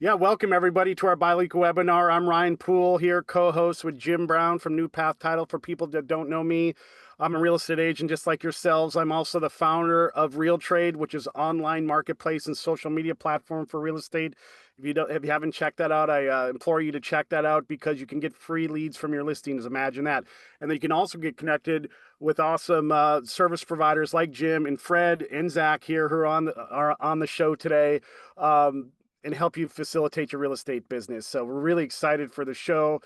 Yeah, welcome everybody to our biweekly webinar. I'm Ryan Poole here, co-host with Jim Brown from New Path Title. For people that don't know me, I'm a real estate agent just like yourselves. I'm also the founder of Real Trade, which is online marketplace and social media platform for real estate. If you haven't checked that out, I implore you to check that out because you can get free leads from your listings. Imagine that, and then you can also get connected with awesome service providers like Jim and Fred and Zach here who are on the show today. And help you facilitate your real estate business. So we're really excited for the show.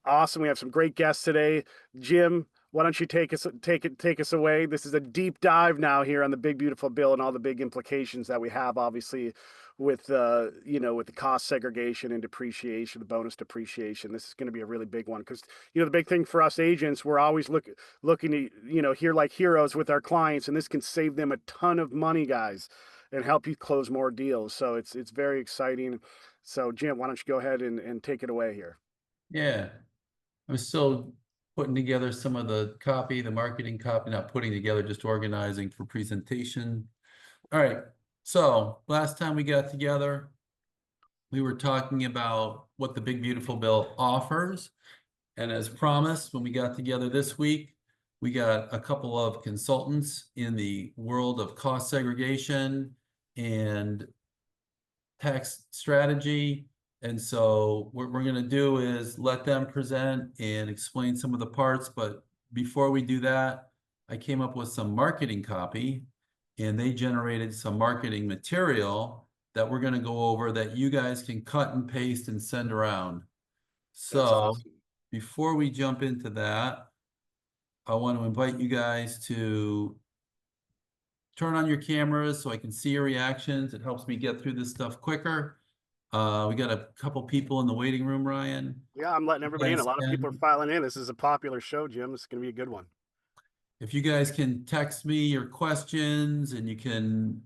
Awesome. We have some great guests today. Jim, why don't you take us away? This is a deep dive now here on the big beautiful bill and all the big implications that we have, obviously, with with the cost segregation and depreciation, the bonus depreciation. This is going to be a really big one because the big thing for us agents, we're always looking to hear like heroes with our clients, and this can save them a ton of money, guys, and help you close more deals. So it's very exciting. So Jim, why don't you go ahead and take it away here? Yeah, I'm still putting together some of the copy, the marketing copy, not putting together, just organizing for presentation. All right, so last time we got together, we were talking about what the Big Beautiful Bill offers. And as promised, when we got together this week, we got a couple of consultants in the world of cost segregation and tax strategy. And so what we're going to do is let them present and explain some of the parts. But before we do that, I came up with some marketing copy, and they generated some marketing material that we're going to go over that you guys can cut and paste and send around. That's So awesome. before we jump into that, I want to invite you guys to turn on your cameras so I can see your reactions. It helps me get through this stuff quicker. We got a couple people in the waiting room, Ryan. Yeah, I'm letting You everybody in. A guys lot of people are can, filing in. This is a popular show, Jim. This is going to be a good one. if you guys can text me your questions, and you can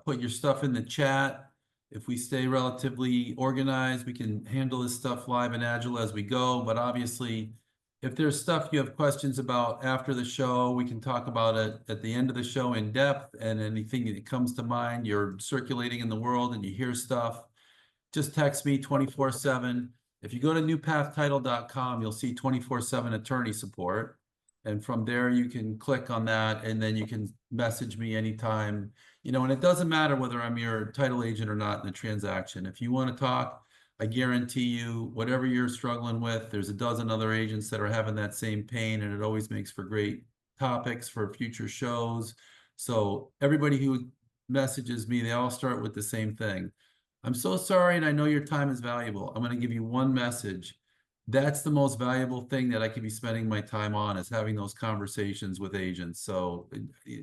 put your stuff in the chat. If we stay relatively organized, we can handle this stuff live and agile as we go. But obviously, if there's stuff you have questions about after the show, we can talk about it at the end of the show in depth. And anything that comes to mind, you're circulating in the world and you hear stuff, just text me 24/7. If you go to newpathtitle.com, you'll see 24/7 attorney support. And from there, you can click on that, and then you can message me anytime. And it doesn't matter whether I'm your title agent or not in the transaction. If you want to talk, I guarantee you, whatever you're struggling with, there's a dozen other agents that are having that same pain, and it always makes for great topics for future shows. So everybody who messages me, they all start with the same thing. I'm so sorry, and I know your time is valuable. I'm going to give you one message. That's the most valuable thing that I could be spending my time on, is having those conversations with agents. So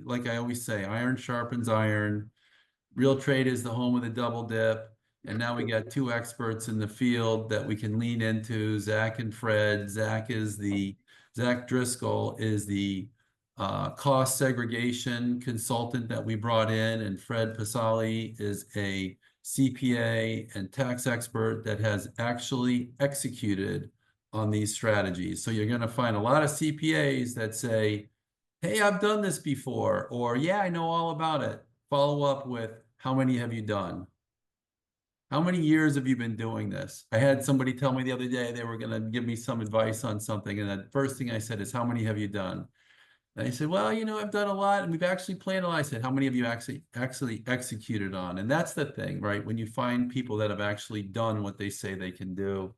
like I always say, iron sharpens iron. Real Trade is the home of the double dip. And now we got two experts in the field that we can lean into, Zach and Fred. Zach Driscoll is the cost segregation consultant that we brought in, and Fred Passelli is a CPA and tax expert that has actually executed on these strategies. So you're going to find a lot of CPAs that say, hey, I've done this before, or yeah, I know all about it. Follow up with, how many have you done? How many years have you been doing this? I had somebody tell me the other day they were going to give me some advice on something, and the first thing I said is, how many have you done? And I said, well, I've done a lot, and we've actually planned a lot. I said, how many have you actually executed on? And that's the thing, right? When you find people that have actually done what they say they can do,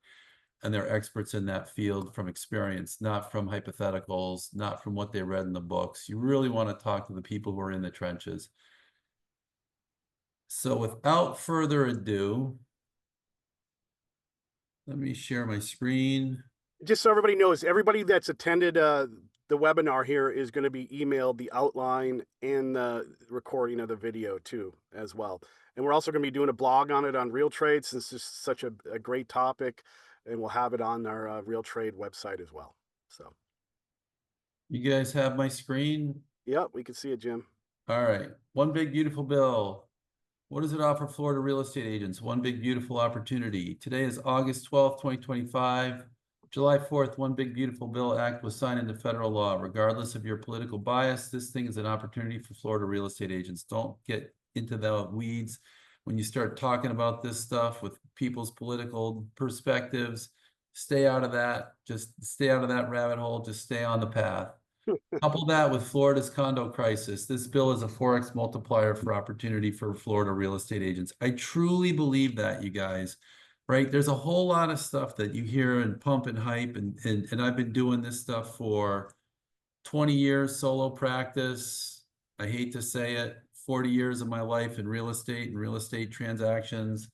and they're experts in that field from experience, not from hypotheticals, not from what they read in the books. You really want to talk to the people who are in the trenches. So without further ado, let me share my screen. Just so everybody knows, everybody that's attended the webinar here is going to be emailed the outline and the recording of the video too, as well. And we're also going to be doing a blog on it on Real Trade, since it's such a great topic, and we'll have it on our Real Trade website as well. So, You guys have my screen? yep, we can see it, Jim. All right. One big beautiful bill. What does it offer Florida real estate agents? One big beautiful opportunity. Today is August 12th, 2025. July 4th, One Big Beautiful Bill Act was signed into federal law. Regardless of your political bias, this thing is an opportunity for Florida real estate agents. Don't get into the weeds when you start talking about this stuff with people's political perspectives. Stay out of that. Just stay out of that rabbit hole. Just stay on the path. Couple that with Florida's condo crisis. This bill is a 4x multiplier for opportunity for Florida real estate agents. I truly believe that, you guys, right? There's a whole lot of stuff that you hear and pump and hype, and I've been doing this stuff for 20 years, solo practice. I hate to say it, 40 years of my life in real estate and real estate transactions.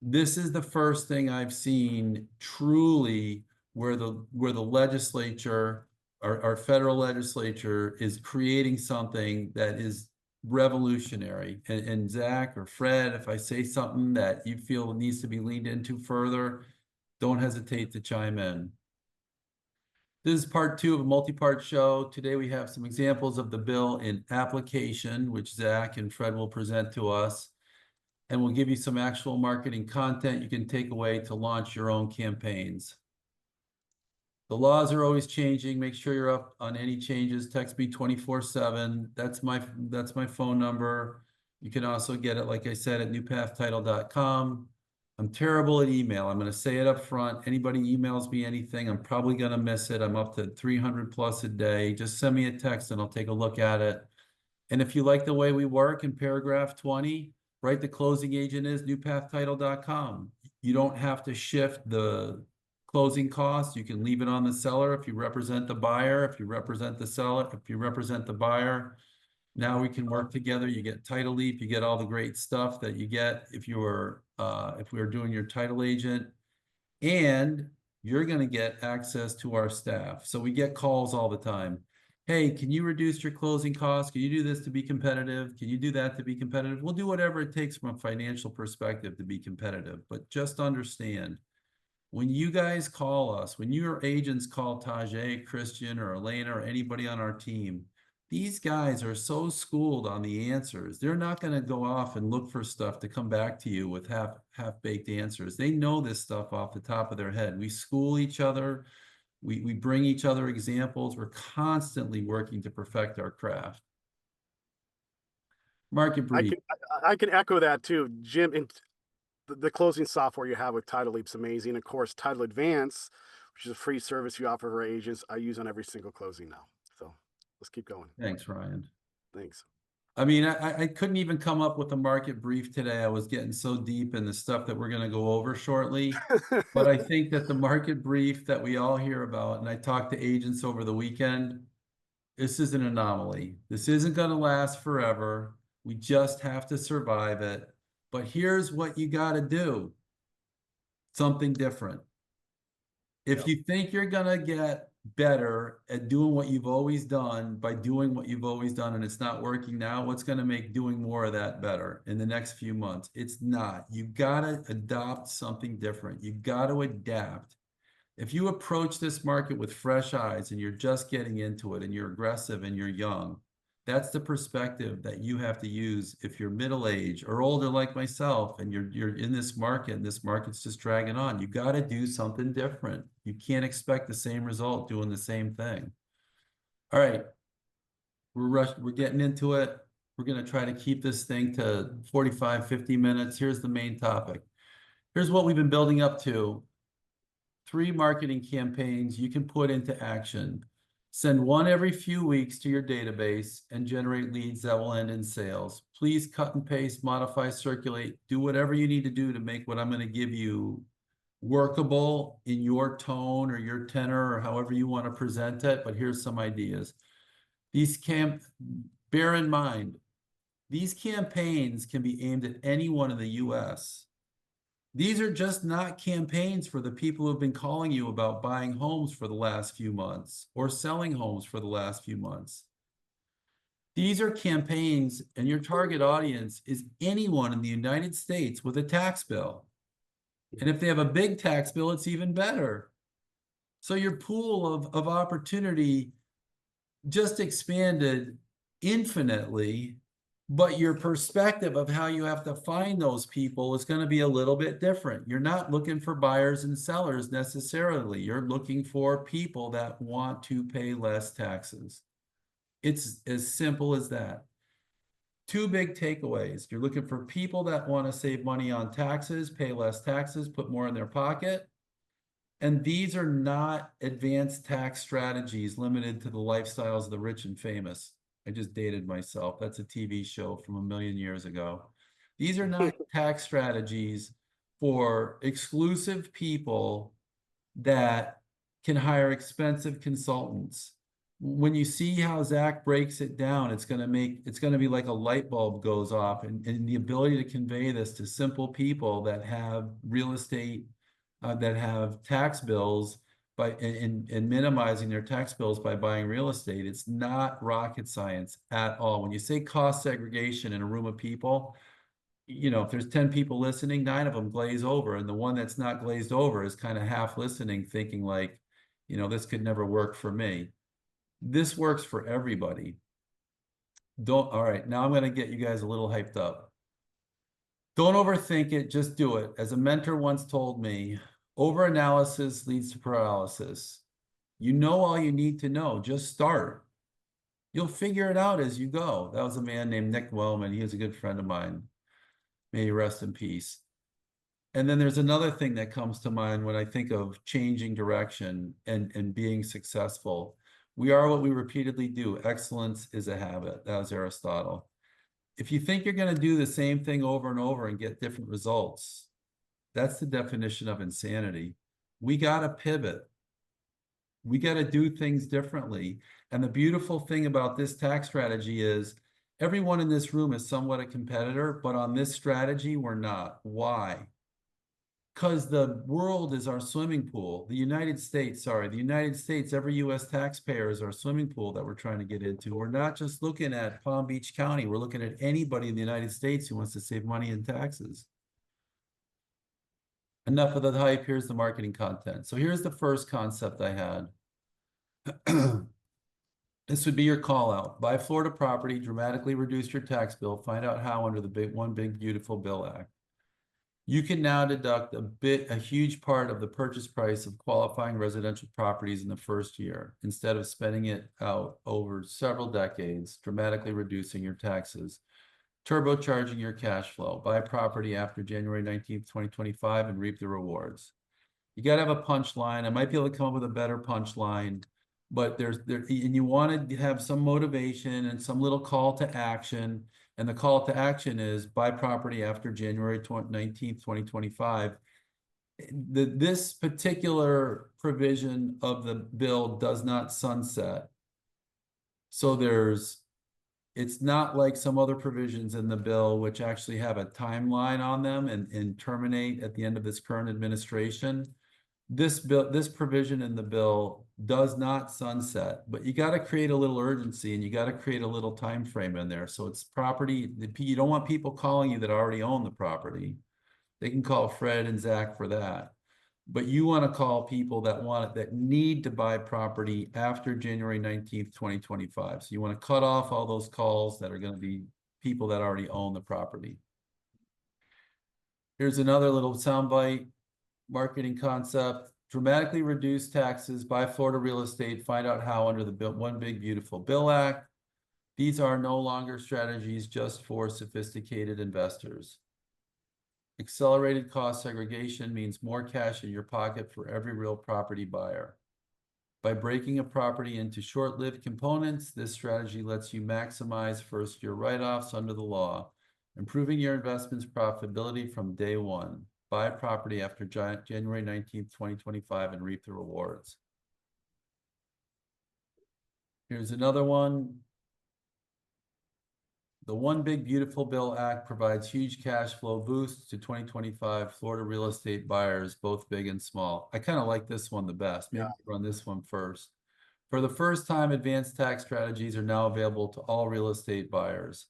This is the first thing I've seen truly where the legislature, our federal legislature, is creating something that is revolutionary. And Zach or Fred, if I say something that you feel needs to be leaned into further, don't hesitate to chime in. This is part 2 of a multi-part show. Today we have some examples of the bill in application, which Zach and Fred will present to us. And we'll give you some actual marketing content you can take away to launch your own campaigns. The laws are always changing. Make sure you're up on any changes. Text me 24/7. That's my phone number. You can also get it, like I said, at newpathtitle.com. I'm terrible at email. I'm going to say it up front. Anybody emails me anything, I'm probably going to miss it. I'm up to 300 plus a day. Just send me a text and I'll take a look at it. And if you like the way we work in paragraph 20, write the closing agent is newpathtitle.com. You don't have to shift the closing costs. You can leave it on the seller if you represent the buyer, if you represent the seller, if you represent the buyer. Now we can work together. You get title leap, you get all the great stuff that you get if we were doing your title agent, and you're going to get access to our staff. So we get calls all the time. Hey, can you reduce your closing costs? Can you do this to be competitive? Can you do that to be competitive? We'll do whatever it takes from a financial perspective to be competitive. But just understand, when you guys call us, when your agents call Tajay, Christian, or Elena, or anybody on our team, these guys are so schooled on the answers. They're not going to go off and look for stuff to come back to you with half-baked answers. They know this stuff off the top of their head. We school each other. We bring each other examples. We're constantly working to perfect our craft. Market brief. I can echo that too, Jim. And the closing software you have with Title Leap's amazing. Of course, Title Advance, which is a free service you offer for agents, I use on every single closing now. So let's keep going. Thanks, Ryan. Thanks. I mean, I couldn't even come up with a market brief today. I was getting so deep in the stuff that we're going to go over shortly. But I think that the market brief that we all hear about, and I talked to agents over the weekend, this is an anomaly. This isn't going to last forever. We just have to survive it. But here's what you got to do. Something different. If you think you're going to get better at doing what you've always done by doing what you've always done and it's not working now, what's going to make doing more of that better in the next few months? It's not. You got to adopt something different. You got to adapt. If you approach this market with fresh eyes and you're just getting into it and you're aggressive and you're young, that's the perspective that you have to use if you're middle-aged or older like myself and you're in this market and this market's just dragging on. You got to do something different. You can't expect the same result doing the same thing. All right. We're getting into it. We're going to try to keep this thing to 45, 50 minutes. Here's the main topic. Here's what we've been building up to. 3 marketing campaigns you can put into action. Send one every few weeks to your database and generate leads that will end in sales. Please cut and paste, modify, circulate, do whatever you need to do to make what I'm going to give you workable in your tone or your tenor or however you want to present it. But here's some ideas. Bear in mind, these campaigns can be aimed at anyone in the US. These are just not campaigns for the people who have been calling you about buying homes for the last few months or selling homes for the last few months. These are campaigns, and your target audience is anyone in the United States with a tax bill. And if they have a big tax bill, it's even better. So your pool of opportunity just expanded infinitely. But your perspective of how you have to find those people is going to be a little bit different. You're not looking for buyers and sellers necessarily. You're looking for people that want to pay less taxes. It's as simple as that. two big takeaways. You're looking for people that want to save money on taxes, pay less taxes, put more in their pocket. And these are not advanced tax strategies limited to the lifestyles of the rich and famous. I just dated myself. That's a TV show from a million years ago. These are not tax strategies for exclusive people that can hire expensive consultants. When you see how Zack breaks it down, it's going to be like a light bulb goes off, and the ability to convey this to simple people that have real estate, that have tax bills and minimizing their tax bills by buying real estate. It's not rocket science at all. When you say cost segregation in a room of people, if there's 10 people listening, 9 of them glaze over, and the one that's not glazed over is kind of half listening, thinking like, this could never work for me. This works for everybody. All right, now I'm going to get you guys a little hyped up. Don't overthink it, just do it. As a mentor once told me, overanalysis leads to paralysis. You know all you need to know, just start. You'll figure it out as you go. That was a man named Nick Wellman. He was a good friend of mine. May he rest in peace. And then there's another thing that comes to mind when I think of changing direction and being successful. We are what we repeatedly do. Excellence is a habit. That was Aristotle. If you think you're going to do the same thing over and over and get different results, that's the definition of insanity. We got to pivot. We got to do things differently. And the beautiful thing about this tax strategy is everyone in this room is somewhat a competitor, but on this strategy, we're not. Why? Because the world is our swimming pool. The United States, every U.S. taxpayer is our swimming pool that we're trying to get into. We're not just looking at Palm Beach County. We're looking at anybody in the United States who wants to save money in taxes. Enough of the hype. Here's the marketing content. So here's the first concept I had. This would be your call out. Buy Florida property, dramatically reduce your tax bill. Find out how under the One Big Beautiful Bill Act. You can now deduct a huge part of the purchase price of qualifying residential properties in the first year, instead of spending it out over several decades, dramatically reducing your taxes, turbocharging your cash flow. Buy property after January 19th, 2025 and reap the rewards. You got to have a punchline. I might be able to come up with a better punchline, but and you want to have some motivation and some little call to action. And the call to action is buy property after January 19th, 2025. This particular provision of the bill does not sunset. So it's not like some other provisions in the bill which actually have a timeline on them and terminate at the end of this current administration. This provision in the bill does not sunset, but you got to create a little urgency and you got to create a little time frame in there. So it's property. You don't want people calling you that already own the property. They can call Fred and Zach for that. But you want to call people that need to buy property after January 19th, 2025. So you want to cut off all those calls that are going to be people that already own the property. Here's another little soundbite. Marketing concept: dramatically reduce taxes, buy Florida real estate, find out how under the One Big Beautiful Bill Act. These are no longer strategies just for sophisticated investors. Accelerated cost segregation means more cash in your pocket for every real property buyer. By breaking a property into short-lived components, this strategy lets you maximize first-year write-offs under the law, improving your investment's profitability from day one. Buy property after January 19th, 2025 and reap the rewards. Here's another one. The One Big Beautiful Bill Act provides huge cash flow boosts to 2025 Florida real estate buyers, both big and small. I kind of like this one the best. Maybe run this one first. For the first time, advanced tax strategies are now available to all real estate buyers.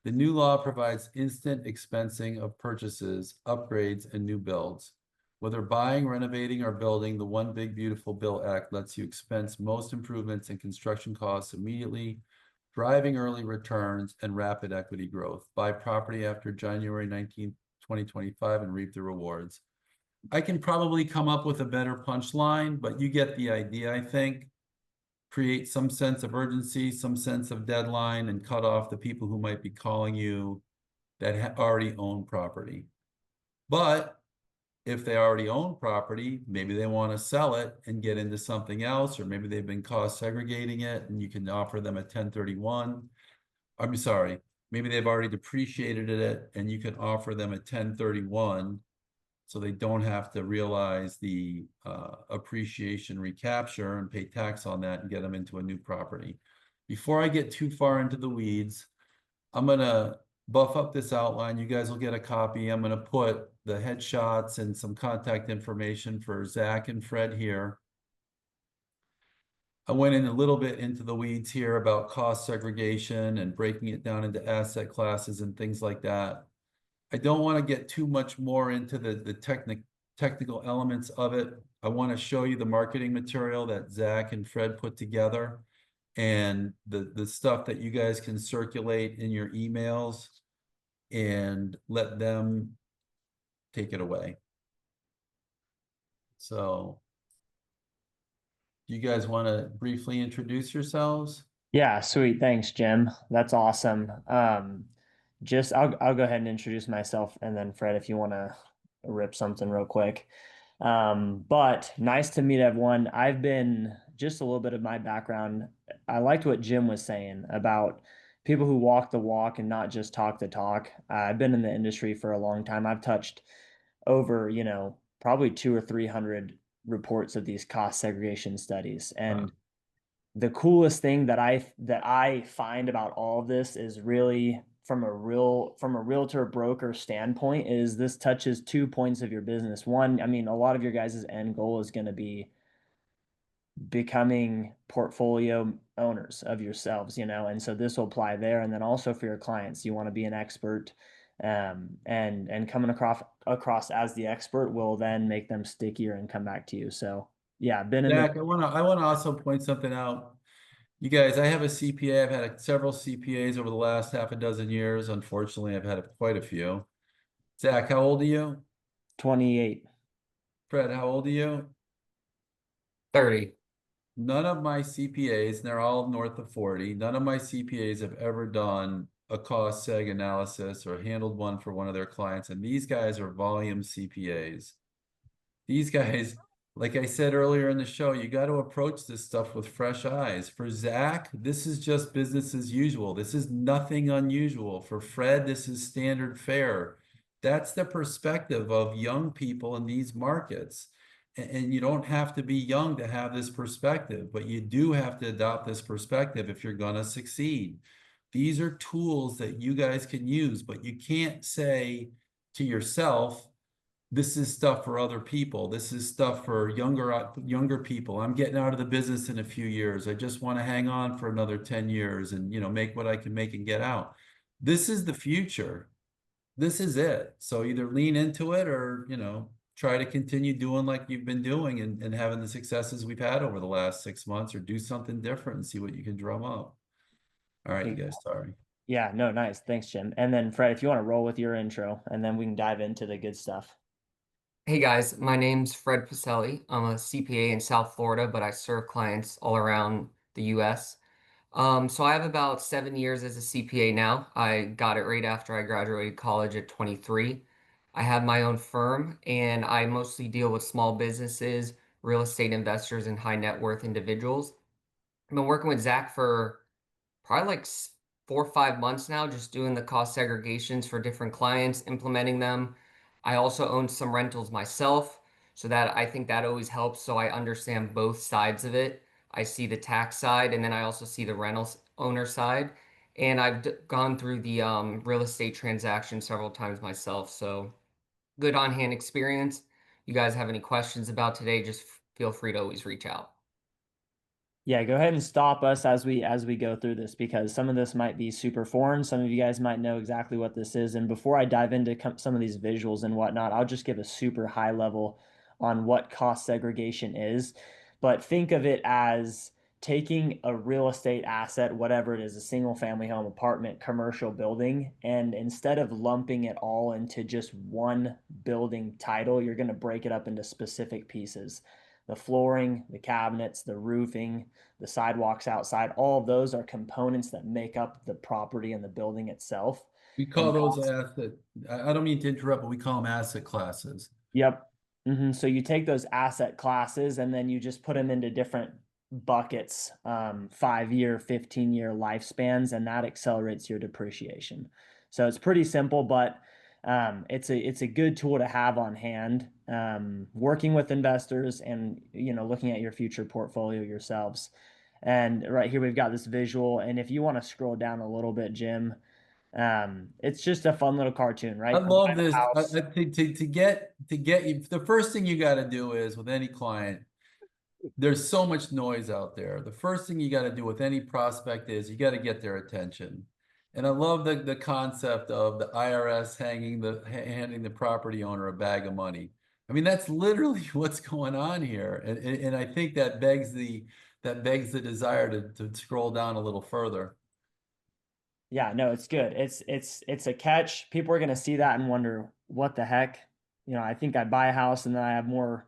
The new law provides instant expensing of purchases, upgrades, and new builds. Whether buying, renovating, or building, the One Big Beautiful Bill Act lets you expense most improvements and construction costs immediately, driving early returns and rapid equity growth. Buy property after January 19th, 2025 and reap the rewards. I can probably come up with a better punchline, but you get the idea, I think. create some sense of urgency, some sense of deadline, and cut off the people who might be calling you that already own property. But if they already own property, maybe they want to sell it and get into something else, or maybe they've been cost segregating it and you can offer them a 1031. I'm sorry, maybe they've already depreciated it and you can offer them a 1031 so they don't have to realize the appreciation recapture and pay tax on that and get them into a new property. Before I get too far into the weeds, I'm gonna buff up this outline. You guys will get a copy. I'm gonna put the headshots and some contact information for Zach and Fred here. I went in a little bit into the weeds here about cost segregation and breaking it down into asset classes and things like that. I don't want to get too much more into the technical elements of it. I want to show you the marketing material that Zach and Fred put together and the stuff that you guys can circulate in your emails and let them take it away. So, do you guys want to briefly introduce yourselves? Yeah, sweet. Thanks, Jim. That's awesome. Just I'll go ahead and introduce myself and then Fred, if you want to rip something real quick. But nice to meet everyone. I've been just a little bit of my background. I liked what Jim was saying about people who walk the walk and not just talk the talk. I've been in the industry for a long time. I've touched over, probably two or 300 reports of these cost segregation studies. Uh, And the coolest thing that I find about all of this is really from a realtor broker standpoint is this touches 2 points of your business. One, I mean, a lot of your guys' end goal is going to be becoming portfolio owners of yourselves, and so this will apply there. And then also for your clients, you want to be an expert, and coming across as the expert will then make them stickier and come back to you. So yeah, been in the Zach, I wanna also point something out. You guys, I have a CPA. I've had several CPAs over the last half a dozen years. Unfortunately, I've had quite a few. Zach, how old are you? 28. Fred, how old are you? 30. None of my CPAs, and they're all north of 40, none of my CPAs have ever done a cost seg analysis or handled one for one of their clients. And these guys are volume CPAs. These guys, like I said earlier in the show, you got to approach this stuff with fresh eyes. For Zach, this is just business as usual. This is nothing unusual. For Fred, this is standard fare. That's the perspective of young people in these markets. And you don't have to be young to have this perspective, but you do have to adopt this perspective if you're going to succeed. These are tools that you guys can use, but you can't say to yourself, this is stuff for other people. This is stuff for younger people. I'm getting out of the business in a few years. I just want to hang on for another 10 years and make what I can make and get out. This is the future. This is it. So either lean into it or, try to continue doing like you've been doing and having the successes we've had over the last 6 months, or do something different and see what you can drum up. All right, you guys, sorry. Yeah, no, nice. Thanks, Jim. And then Fred, if you want to roll with your intro, and then we can dive into the good stuff. Hey guys, my name's Fred Passelli. I'm a CPA in South Florida, but I serve clients all around the US. So I have about 7 years as a CPA now. I got it right after I graduated college at 23. I have my own firm and I mostly deal with small businesses, real estate investors, and high net worth individuals. I've been working with Zach for probably like 4 or 5 months now, just doing the cost segregations for different clients, implementing them. I also own some rentals myself, so that I think that always helps. So I understand both sides of it. I see the tax side, and then I also see the rentals owner side. And I've gone through the real estate transaction several times myself. So good on hand experience. You guys have any questions about today? Just feel free to always reach out. Yeah, go ahead and stop us as we go through this because some of this might be super foreign. Some of you guys might know exactly what this is. And before I dive into some of these visuals and whatnot, I'll just give a super high level on what cost segregation is. But think of it as taking a real estate asset, whatever it is, a single family home, apartment, commercial building, and instead of lumping it all into just one building title, you're going to break it up into specific pieces. the flooring, the cabinets, the roofing, the sidewalks outside, all of those are components that make up the property and the building itself. We call And those cost. asset, I don't mean to interrupt, but we call them asset classes. Yep. So you take those asset classes and then you just put them into different buckets, 5-year, 15-year lifespans, and that accelerates your depreciation. So it's pretty simple, but it's a good tool to have on hand, working with investors and looking at your future portfolio yourselves. And right here we've got this visual, and if you want to scroll down a little bit, Jim, it's just a fun little cartoon, I right? You love buy a this. house. I think to get you, the first thing you got to do is with any client, there's so much noise out there. The first thing you got to do with any prospect is you got to get their attention. And I love the concept of the IRS handing the property owner a bag of money. I mean, that's literally what's going on here. And I think that begs the desire to scroll down a little further. Yeah, no, it's good. It's a catch. People are gonna see that and wonder what the heck. I think I buy a house and then I have more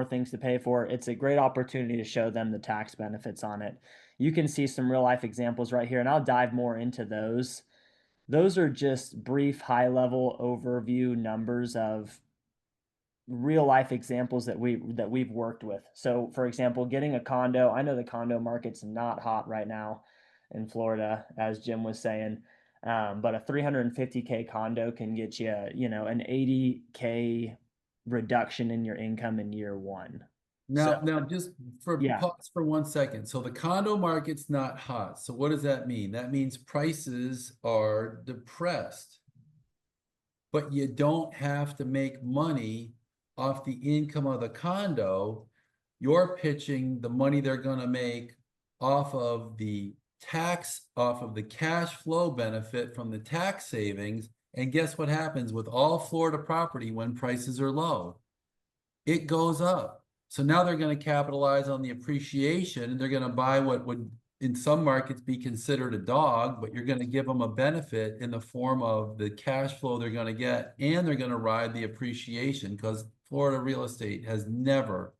things to pay for. It's a great opportunity to show them the tax benefits on it. You can see some real life examples right here, and I'll dive more into those. Those are just brief, high level overview numbers of real life examples that we've worked with. So for example, getting a condo, I know the condo market's not hot right now in Florida, as Jim was saying. But a 350K condo can get you, an 80K reduction in your income in year one. So Now just yeah, pause for 1 second. So the condo market's not hot. So what does that mean? That means prices are depressed, but you don't have to make money off the income of the condo. You're pitching the money they're going to make off of the off of the cash flow benefit from the tax savings. And guess what happens with all Florida property when prices are low? It goes up. So now they're going to capitalize on the appreciation, and they're going to buy what would in some markets be considered a dog, but you're going to give them a benefit in the form of the cash flow they're going to get, and they're going to ride the appreciation because Florida real estate has never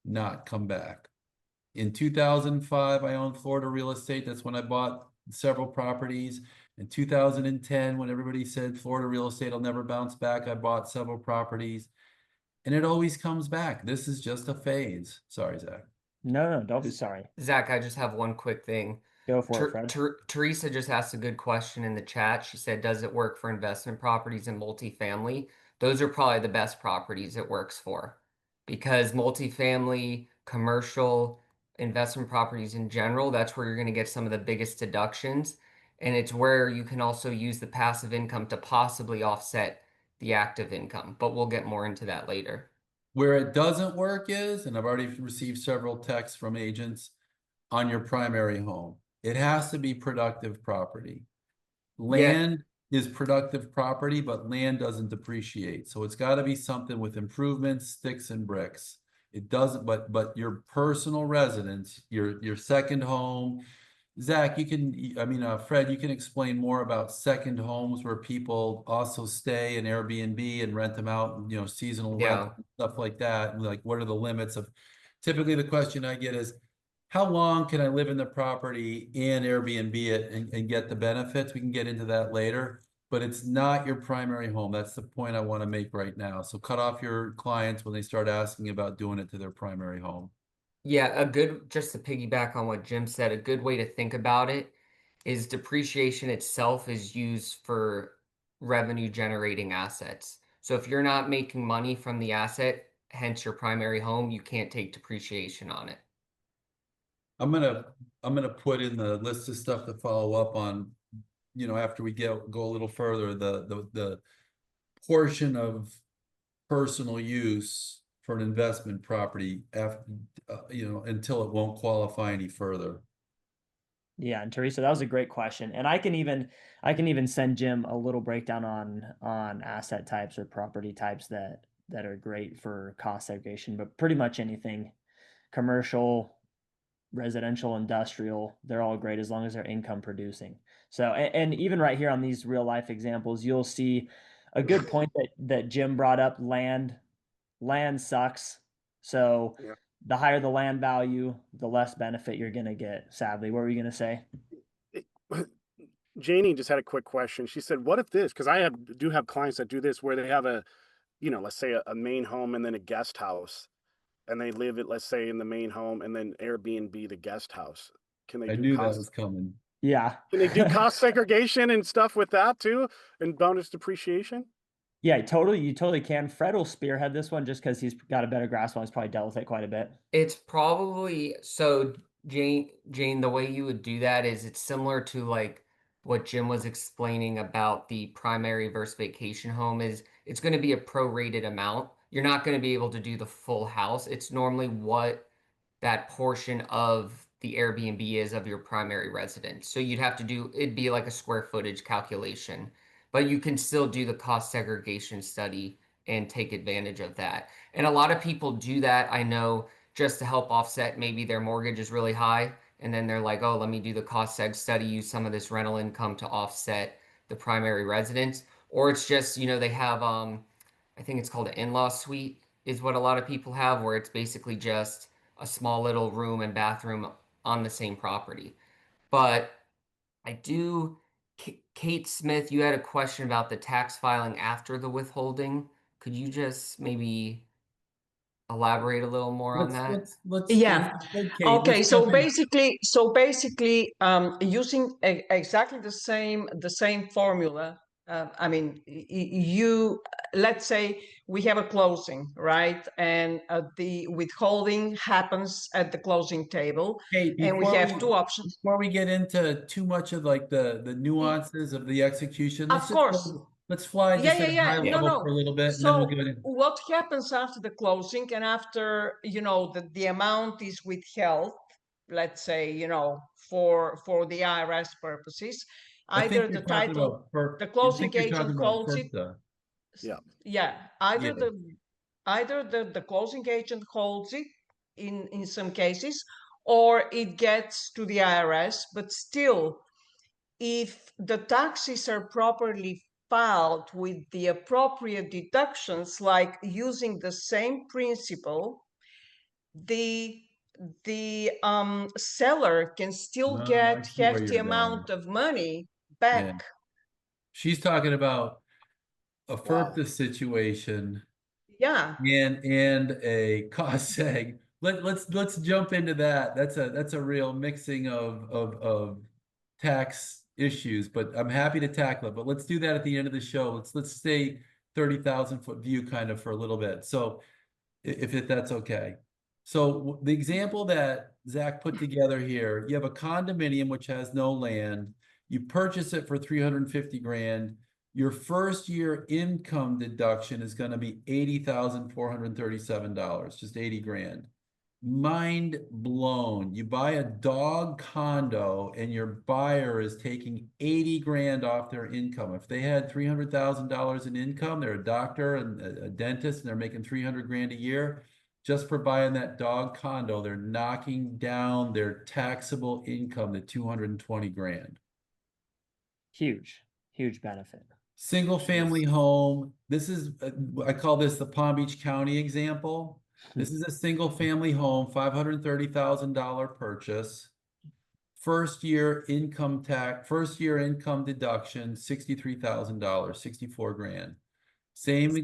not come back. In 2005, I owned Florida real estate. That's when I bought several properties. In 2010, when everybody said Florida real estate will never bounce back, I bought several properties. And it always comes back. This is just a phase. Sorry, Zach. no, don't be sorry. Zach, I just have one quick thing. Go for it, Fred. Teresa just asked a good question in the chat. She said, does it work for investment properties and multifamily? Those are probably the best properties it works for because multifamily, commercial, investment properties in general, that's where you're going to get some of the biggest deductions. And it's where you can also use the passive income to possibly offset the active income. But we'll get more into that later. Where it doesn't work is, and I've already received several texts from agents on your primary home. It has to be productive property. Yeah, Land is productive property, but land doesn't depreciate. So it's got to be something with improvements, sticks and bricks. It doesn't, but your personal residence, your second home. Zach, Fred, you can explain more about second homes where people also stay in Airbnb and rent them out, seasonal yeah. rent, stuff like that. And like, what are the limits of, typically the question I get is, how long can I live in the property and Airbnb it and get the benefits? We can get into that later, but it's not your primary home. That's the point I want to make right now. So cut off your clients when they start asking about doing it to their primary home. Yeah, just to piggyback on what Jim said, a good way to think about it is depreciation itself is used for revenue generating assets. So if you're not making money from the asset, hence your primary home, you can't take depreciation on it. I'm gonna put in the list of stuff to follow up on, after we go a little further, the portion of personal use for an investment property after, until it won't qualify any further. Yeah, and Teresa, that was a great question. And I can even send Jim a little breakdown on asset types or property types that are great for cost segregation, but pretty much anything commercial, residential, industrial, they're all great as long as they're income producing. So and even right here on these real life examples, you'll see a good point that Jim brought up. Land sucks. So Yeah. the higher the land value, the less benefit you're going to get, sadly. What were you going to say? Janie just had a quick question. She said, "What if this?" Because do have clients that do this, where they have let's say a main home and then a guest house, and they live let's say, in the main home and then Airbnb the guest house. Can they I do knew that cost? was coming. Yeah. Can they do cost segregation and stuff with that too, and bonus depreciation? Yeah, totally. You totally can. Fred will spearhead this one just because he's got a better grasp on. He's probably dealt with it quite a bit. It's probably so Jane, the way you would do that is it's similar to like what Jim was explaining about the primary versus vacation home is it's going to be a prorated amount. You're not going to be able to do the full house. It's normally what that portion of the Airbnb is of your primary residence. So you'd have to do it'd be like a square footage calculation, but you can still do the cost segregation study and take advantage of that. And a lot of people do that, I know, just to help offset maybe their mortgage is really high. And then they're like, oh, let me do the cost seg study, use some of this rental income to offset the primary residence. Or it's just, they have, I think it's called an in-law suite, is what a lot of people have, where it's basically just a small little room and bathroom on the same property. But I do, Kate Smith, you had a question about the tax filing after the withholding. Could you just maybe elaborate a little more on Let's that? let's let's let's Yeah. let Kate. Okay. Let's jump in. Using exactly the same formula. I mean, you let's say we have a closing, right? And the withholding happens at the closing table, Kate, and we have two options. before we get into too much of like the nuances of the execution, Of course. let's fly Yeah, just yeah, at a yeah. high No, level for a no. little bit, and then we'll So go in. what happens after the closing and after, the amount is withheld, let's say, for the IRS purposes, I think either you're the talking title, about FERC. the I closing think you're talking agent about holds it. FERC. Yeah. Yeah, Yeah. either the closing agent holds it in some cases, or it gets to the IRS, but still, if the taxes are properly filed with the appropriate deductions, like using the same principle, the seller can still No, I get see where hefty you're going. amount of money Yeah. back. She's talking about a Wow. FERPTA situation Yeah. and a cost seg. Let's jump into that. That's a real mixing of tax issues, but I'm happy to tackle it. But let's do that at the end of the show. Let's stay 30,000 foot view kind of for a little bit. So if that's okay. So the example that Zach put together here, you have a condominium which has no land. You purchase it for 350 grand. Your first year income deduction is going to be $80,437, just 80 grand. Mind blown. You buy a dog condo and your buyer is taking 80 grand off their income. If they had $300,000 in income, they're a doctor and a dentist and they're making 300 grand a year. Just for buying that dog condo, they're knocking down their taxable income to 220 grand. Huge, huge benefit. Single family home. This is, I call this the Palm Beach County example. This is a single family home, $530,000 purchase. First year income deduction, $63,000, 64 grand. Same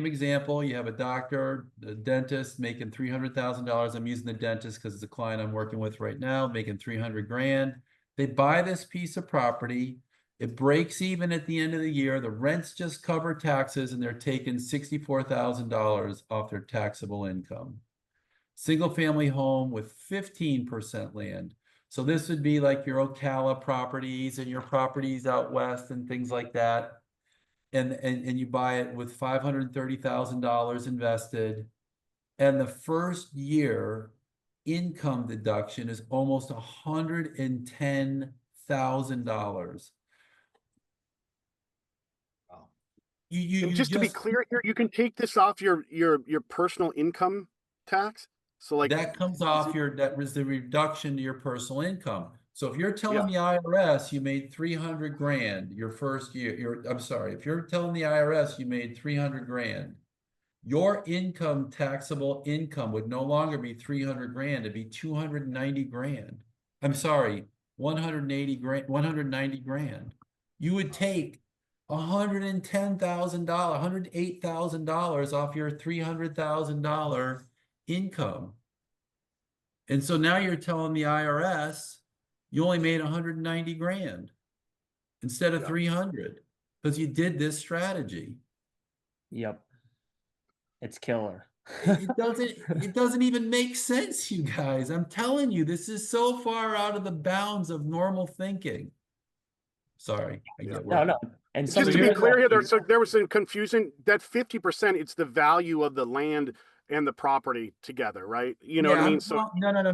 example. You have a doctor, a dentist making $300,000. I'm using the dentist because it's a client I'm working with right now, making 300 grand. They buy this piece of property. It breaks even at the end of the year. The rents just cover taxes and they're taking $64,000 off their taxable income. Single family home with 15% land. So this would be like your Ocala properties and your properties out west and things like that. And you buy it with $530,000 invested. And the first year income deduction is almost $110,000. Wow. You Just to be just clear here, you can take this off your personal income tax. So like that comes off that was the reduction to your personal income. So if you're telling yeah. the IRS you made 300 grand your first year, I'm sorry, if you're telling the IRS you made 300 grand, your income, taxable income would no longer be 300 grand, it'd be 290 grand. I'm sorry, 180 grand, 190 grand. You would take $110,000, $108,000 off your $300,000 income. And so now you're telling the IRS you only made 190 grand instead of 300 because you did this strategy. Yep. It's killer. It doesn't even make sense, you guys. I'm telling you, this is so far out of the bounds of normal thinking. Sorry, I get No, no. And Just to be clear here, there was some confusion. That 50%, it's the value of the land and the property together, right? You know what I mean?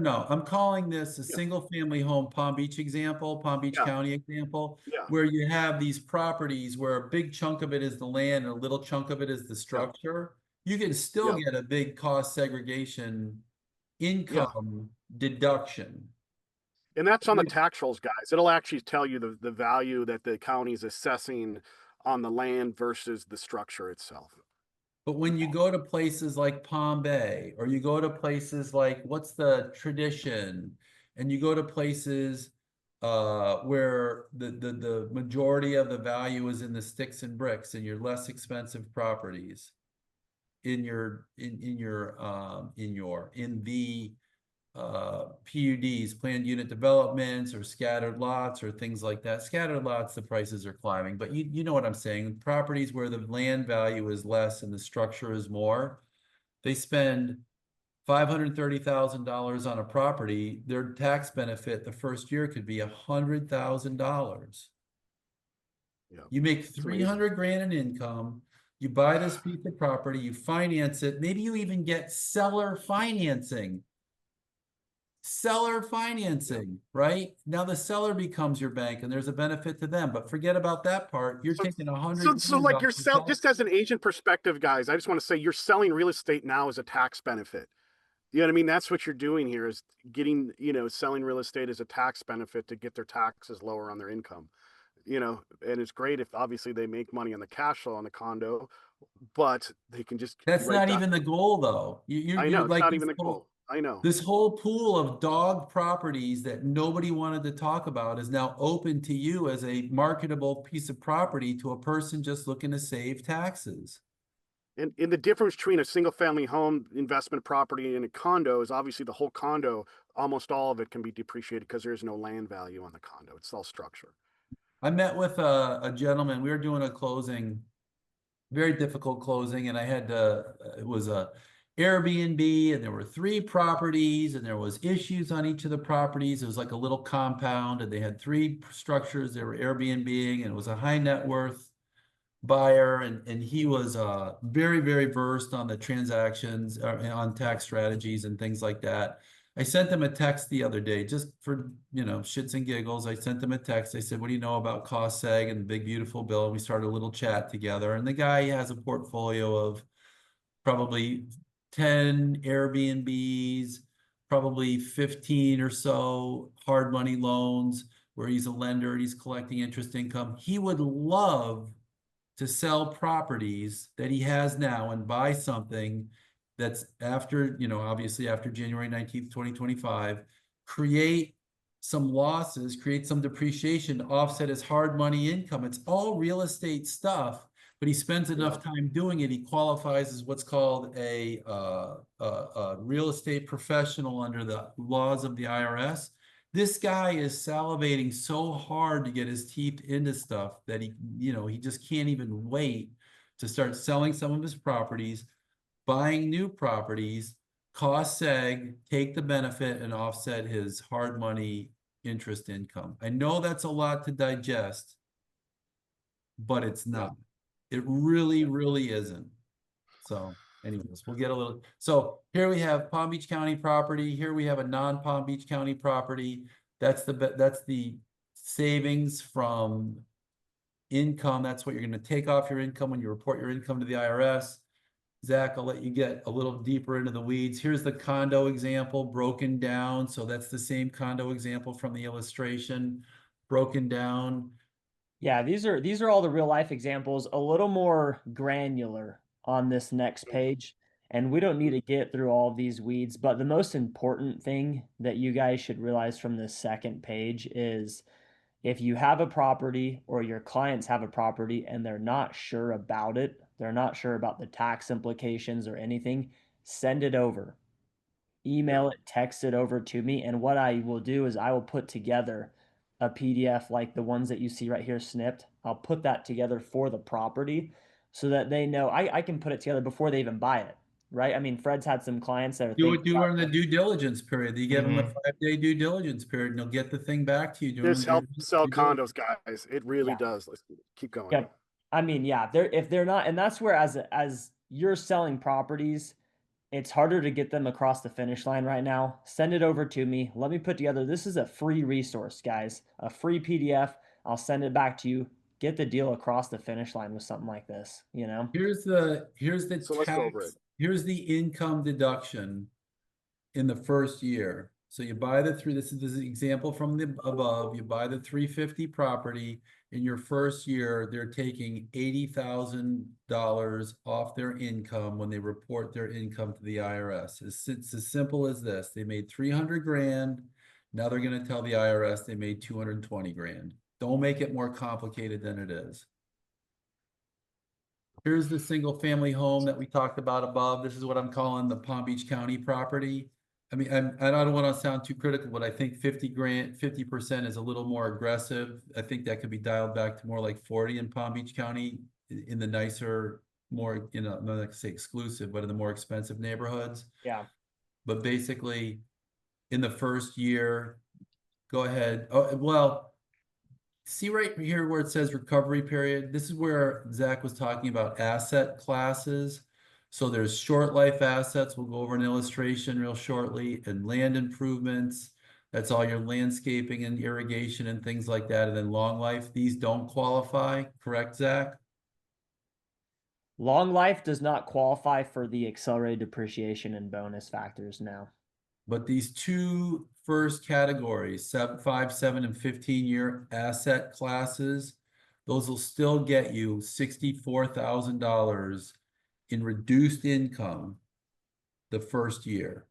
No. I'm calling this a single family home Palm Beach example, Palm Beach County example, where you have these properties where a big chunk of it is the land and a little chunk of it is the structure. You can still get a big cost segregation income deduction. And that's on the tax rolls, guys. It'll actually tell you the value that the county's assessing on the land versus the structure itself. But when you go to places like Palm Bay, or you go to places like, what's the Tradition, and you go to places where the majority of the value is in the sticks and bricks and your less expensive properties in the PUDs, planned unit developments, or scattered lots, or things like that. Scattered lots, the prices are climbing, but you know what I'm saying. Properties where the land value is less and the structure is more, they spend $530,000 on a property. Their tax benefit the first year could be $100,000. You make 300 grand in income. You buy this piece of property, you finance it. Maybe you even get seller financing. Right? Now the seller becomes your bank and there's a benefit to them, but forget about that part. You're taking 100. So like you're just as an agent perspective, guys, I just want to say you're selling real estate now as a tax benefit. You know what I mean? That's what you're doing here is getting, selling real estate as a tax benefit to get their taxes lower on their income. And it's great if obviously they make money on the cash flow on the condo, but they can just. That's not even the goal, though. I know, it's not even the goal. I know. This whole pool of dog properties that nobody wanted to talk about is now open to you as a marketable piece of property to a person just looking to save taxes. And the difference between a single family home investment property and a condo is obviously the whole condo, almost all of it can be depreciated because there's no land value on the condo. It's all structure. I met with a gentleman. We were doing a closing, very difficult closing, and I had it was a Airbnb, and there were 3 properties, and there was issues on each of the properties. It was like a little compound, and they had 3 structures. They were Airbnb-ing, and it was a high net worth buyer, and he was very, very versed on the transactions, on tax strategies and things like that. I sent them a text the other day, just for, shits and giggles. I sent them a text. I said, what do you know about cost seg and the big, beautiful bill? And we started a little chat together. And the guy has a portfolio of probably 10 Airbnbs, probably 15 or so hard money loans where he's a lender and he's collecting interest income. He would love to sell properties that he has now and buy something that's after, obviously after January 19th, 2025, create some losses, create some depreciation to offset his hard money income. It's all real estate stuff, but he spends enough time doing it. He qualifies as what's called a real estate professional under the laws of the IRS. This guy is salivating so hard to get his teeth into stuff that he just can't even wait to start selling some of his properties, buying new properties, cost seg, take the benefit, and offset his hard money interest income. I know that's a lot to digest, but it's not. It really, really isn't. So anyways, we'll get a little. So here we have Palm Beach County property. Here we have a non-Palm Beach County property. That's the savings from income. That's what you're going to take off your income when you report your income to the IRS. Zach, I'll let you get a little deeper into the weeds. Here's the condo example broken down. So that's the same condo example from the illustration, broken down. Yeah, these are all the real life examples, a little more granular on this next page. And we don't need to get through all of these weeds, but the most important thing that you guys should realize from this second page is if you have a property or your clients have a property and they're not sure about it, they're not sure about the tax implications or anything, send it over. Email it, text it over to me. And what I will do is I will put together a PDF like the ones that you see right here snipped. I'll put that together for the property so that they know I can put it together before they even buy it, right? I mean, Fred's had some clients that are Do it thinking during the due diligence period. You give them a Mhm. 5-day due diligence period and they'll get the thing back to you This during helps the sell due diligence. condos, guys. It really Yeah. does. Let's keep going. Yep. I mean, yeah, if they're not, and that's where as you're selling properties, it's harder to get them across the finish line right now. Send it over to me. Let me put together. This is a free resource, guys. A free PDF. I'll send it back to you. Get the deal across the finish line with something like this, you know? Here's the So let's go over it. tax, here's the income deduction in the first year. So you buy this is the example from the above, you buy the 350 property. In your first year, they're taking $80,000 off their income when they report their income to the IRS. It's as simple as this. They made 300 grand. Now they're going to tell the IRS they made 220 grand. Don't make it more complicated than it is. Here's the single family home that we talked about above. This is what I'm calling the Palm Beach County property. I mean, I don't want to sound too critical, but I think 50 grand, 50% is a little more aggressive. I think that could be dialed back to more like 40 in Palm Beach County in the nicer, more, you know, not like say exclusive, but in the more expensive neighborhoods. Yeah. But basically in the first year, go ahead. Oh, well, see right here where it says recovery period. This is where Zach was talking about asset classes. So there's short life assets. We'll go over an illustration real shortly, and land improvements. That's all your landscaping and irrigation and things like that. And then long life, these don't qualify, correct, Zach? Long life does not qualify for the accelerated depreciation and bonus factors now. But these two first categories, 5, 7, and 15-year asset classes, those will still get you $64,000 in reduced income the first year.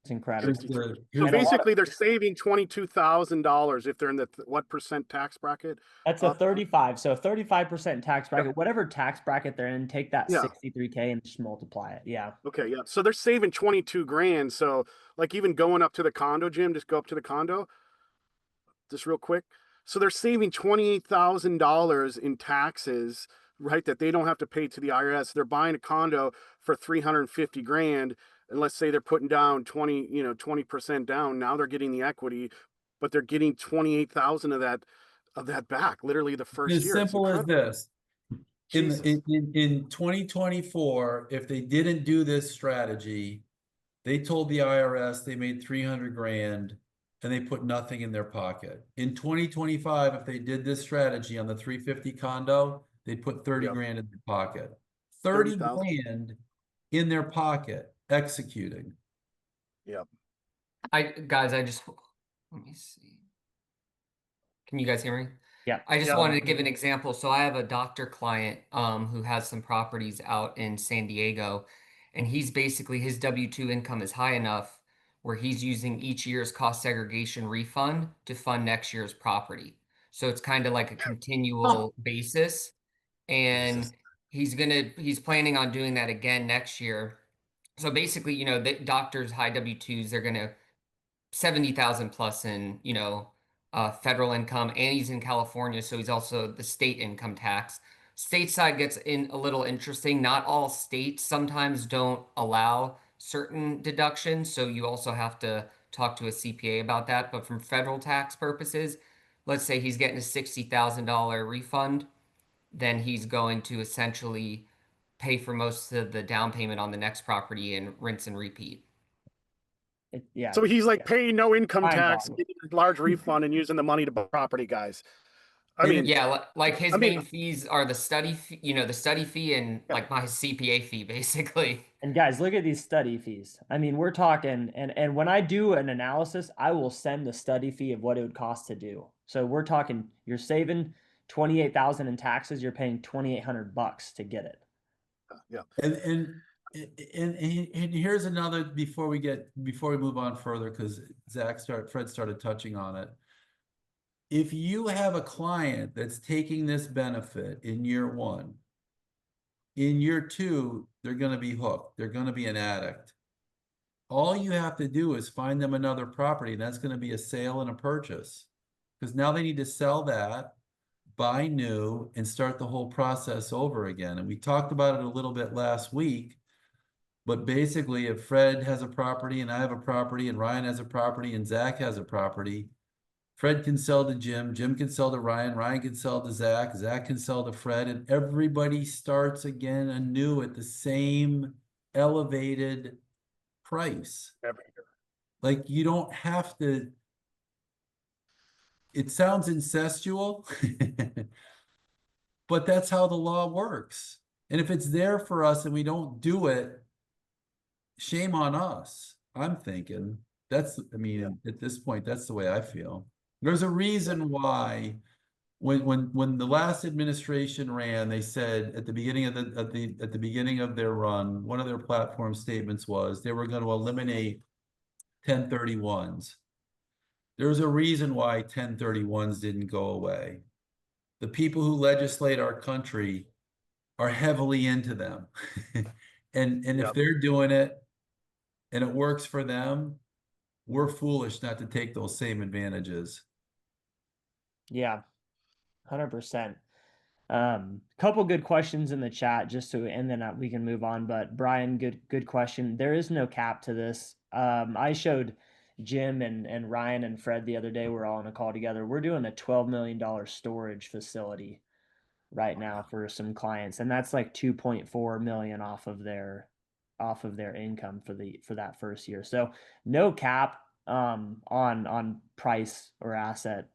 It's incredible. So And basically, they're saving $22,000 if they're in the what percent tax bracket? that's a 35. So 35% tax bracket, whatever tax bracket they're in, take that Yeah. 63K and just multiply it. Yeah. Okay, yeah. So they're saving 22 grand. So like even going up to the condo, Jim, just go up to the condo, just real quick. So they're saving $28,000 in taxes, right? That they don't have to pay to the IRS. They're buying a condo for 350 grand. And let's say they're putting down 20% down. Now they're getting the equity, but they're getting 28,000 of that back, literally the first As year. It's simple as incredible. this. Jesus. In 2024, if they didn't do this strategy, they told the IRS they made 300 grand and they put nothing in their pocket. In 2025, if they did this strategy on the 350 condo, they put 30 Yep. grand in their pocket. 30 30,000. grand in their pocket executing. Yep. Guys, I just let me see. Can you guys hear me? Yeah. I just Yeah. wanted to give an example. So I have a doctor client who has some properties out in San Diego, and he's basically his W-2 income is high enough where he's using each year's cost segregation refund to fund next year's property. So it's kind of like a continual basis, and he's planning on doing that again next year. So basically, you know, the doctors high W-2s, they're gonna 70,000 plus in, you know, federal income, and he's in California, so he's also the state income tax. State side gets in a little interesting. Not all states sometimes don't allow certain deductions, so you also have to talk to a CPA about that. But from federal tax purposes, let's say he's getting a $60,000 refund, then he's going to essentially pay for most of the down payment on the next property and rinse and repeat. Yeah. So he's like paying no income tax, Mind-boggling. getting a large refund, and using the money to buy property, guys. I mean, Yeah, like his I mean, main fees are the study fee, you know, the study fee and Yeah. like my CPA fee, basically. And guys, look at these study fees. I mean, we're talking, and when I do an analysis, I will send the study fee of what it would cost to do. So we're talking, you're saving 28,000 in taxes, you're paying 2,800 bucks to get it. And and here's another before we move on further, because Fred started touching on it. If you have a client that's taking this benefit in year 1, in year 2, they're going to be hooked. They're going to be an addict. All you have to do is find them another property, and that's going to be a sale and a purchase. Because now they need to sell that, buy new, and start the whole process over again. And we talked about it a little bit last week. But basically, if Fred has a property and I have a property and Ryan has a property and Zach has a property, Fred can sell to Jim, Jim can sell to Ryan, Ryan can sell to Zach, Zach can sell to Fred, and everybody starts again anew at the same elevated price. Like, you don't have to, it sounds incestual, but that's how the law works. And if it's there for us and we don't do it, shame on us. I'm thinking at this point, that's the way I feel. There's a reason why when the last administration ran, they said at the beginning of at the beginning of their run, one of their platform statements was they were going to eliminate 1031s. There's a reason why 1031s didn't go away. The people who legislate our country are heavily into them. and if they're doing it and it works for them, we're foolish not to take those same advantages. Yeah, 100%. Couple good questions in the chat and then we can move on. But Brian, good question. There is no cap to this. I showed Jim and Ryan and Fred the other day. We're all on a call together. We're doing a $12 million storage facility right now for some clients, and that's like 2.4 million off of their income for that first year. So no cap on price or asset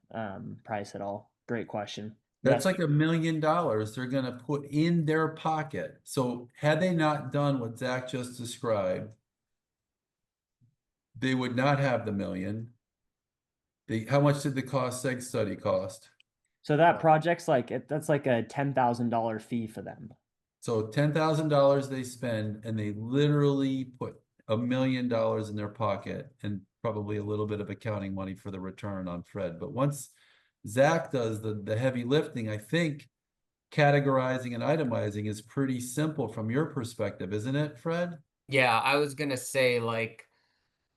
price at all. Great question. That's Yes. like $1 million they're going to put in their pocket. So had they not done what Zach just described, they would not have the $1 million. How much did the cost seg study cost? So that project's that's like a $10,000 fee for them. So $10,000 they spend, and they literally put $1 million in their pocket, and probably a little bit of accounting money for the return on Fred. But once Zach does the heavy lifting, I think categorizing and itemizing is pretty simple from your perspective, isn't it, Fred? Yeah, I was gonna say, like,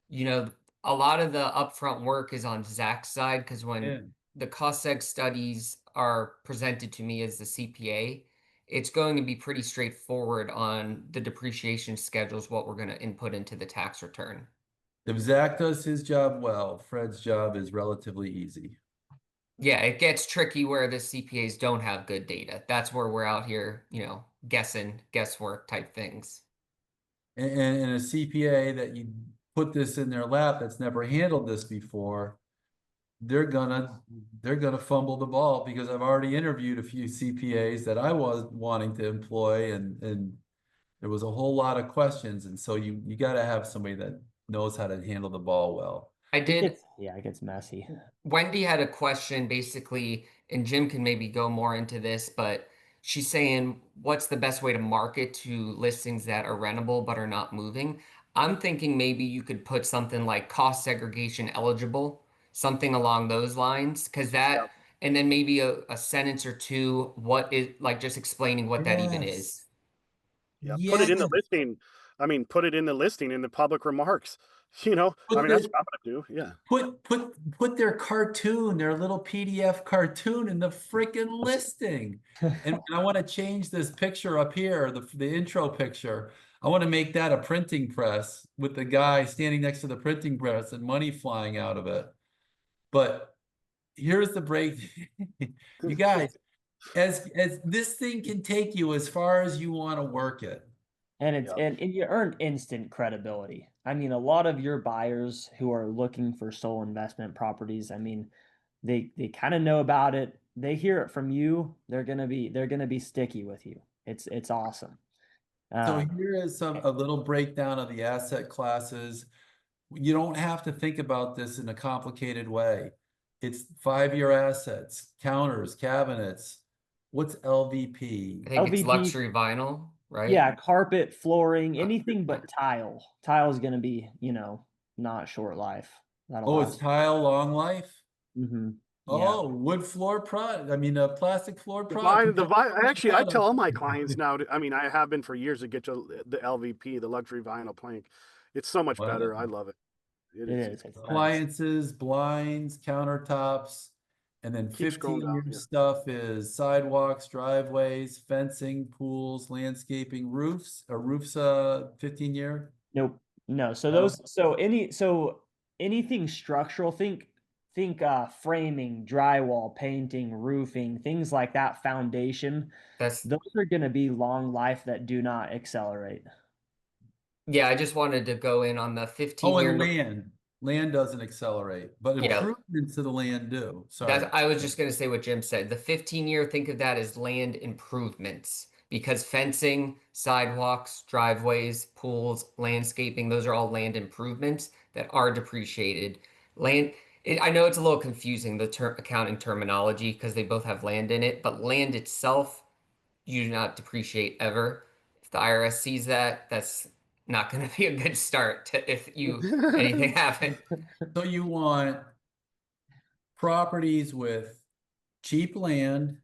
a lot of the upfront work is on Zach's side, because when the cost seg studies are presented to me as the CPA, it's going to be pretty straightforward on the depreciation schedules, what we're going to input into the tax return. If Zach does his job well, Fred's job is relatively easy. Yeah, it gets tricky where the CPAs don't have good data. That's where we're out here, guesswork type things. And a CPA that you put this in their lap that's never handled this before, they're gonna fumble the ball, because I've already interviewed a few CPAs that I was wanting to employ, and there was a whole lot of questions, and so you got to have somebody that knows how to handle the ball well. I did. It gets messy. Wendy had a question basically, and Jim can maybe go more into this, but she's saying, what's the best way to market to listings that are rentable but are not moving? I'm thinking maybe you could put something like cost segregation eligible, something along those lines, because and then maybe a sentence or two, what is, like, just explaining what that even is. Yeah, put it in the listing. I mean, put it in the listing in the public remarks. That's what I'm gonna do. Yeah. Put their cartoon, their little PDF cartoon in the freaking listing. And I want to change this picture up here, the intro picture. I want to make that a printing press with the guy standing next to the printing press and money flying out of it. But here's the break. You guys, as this thing can take you as far as you want to work it. And and you earn instant credibility. I mean, a lot of your buyers who are looking for sole investment properties, I mean, they kind of know about it. They hear it from you. They're gonna be sticky with you. It's awesome. So here is a little breakdown of the asset classes. You don't have to think about this in a complicated way. It's 5-year assets, counters, cabinets. What's LVP? I think it's luxury vinyl. right? Yeah, carpet, flooring, anything but tile. Tile is going to be, not short life. That'll Oh, it's last. tile long life? Yeah. Oh, wood floor product. I mean, a plastic floor The product. vine, the vine. Actually, I tell all my clients now. I mean, I have been for years to get to the LVP, the luxury vinyl plank. It's so much better. I Wow. love it. It It's is. It's nice. Appliances, blinds, countertops, and then keep scrolling down. 15-year Yeah. stuff is sidewalks, driveways, fencing, pools, landscaping, roofs. A roof's 15-year? Nope. No. So No? anything structural, think framing, drywall, painting, roofing, things like that, foundation, That's those are going to be long life that do not accelerate. yeah, I just wanted to go in on the Oh, 15 and year. land. Land doesn't accelerate, but Yeah, improvements to the land do. that's Sorry. I was just gonna say what Jim said. The 15-year, think of that as land improvements because fencing, sidewalks, driveways, pools, landscaping, those are all land improvements that are depreciated. Land, I know it's a little confusing, the accounting terminology, because they both have land in it, but land itself, you do not depreciate ever. If the IRS sees that, that's not going to be a good start to if you anything happen. So you want properties with cheap land,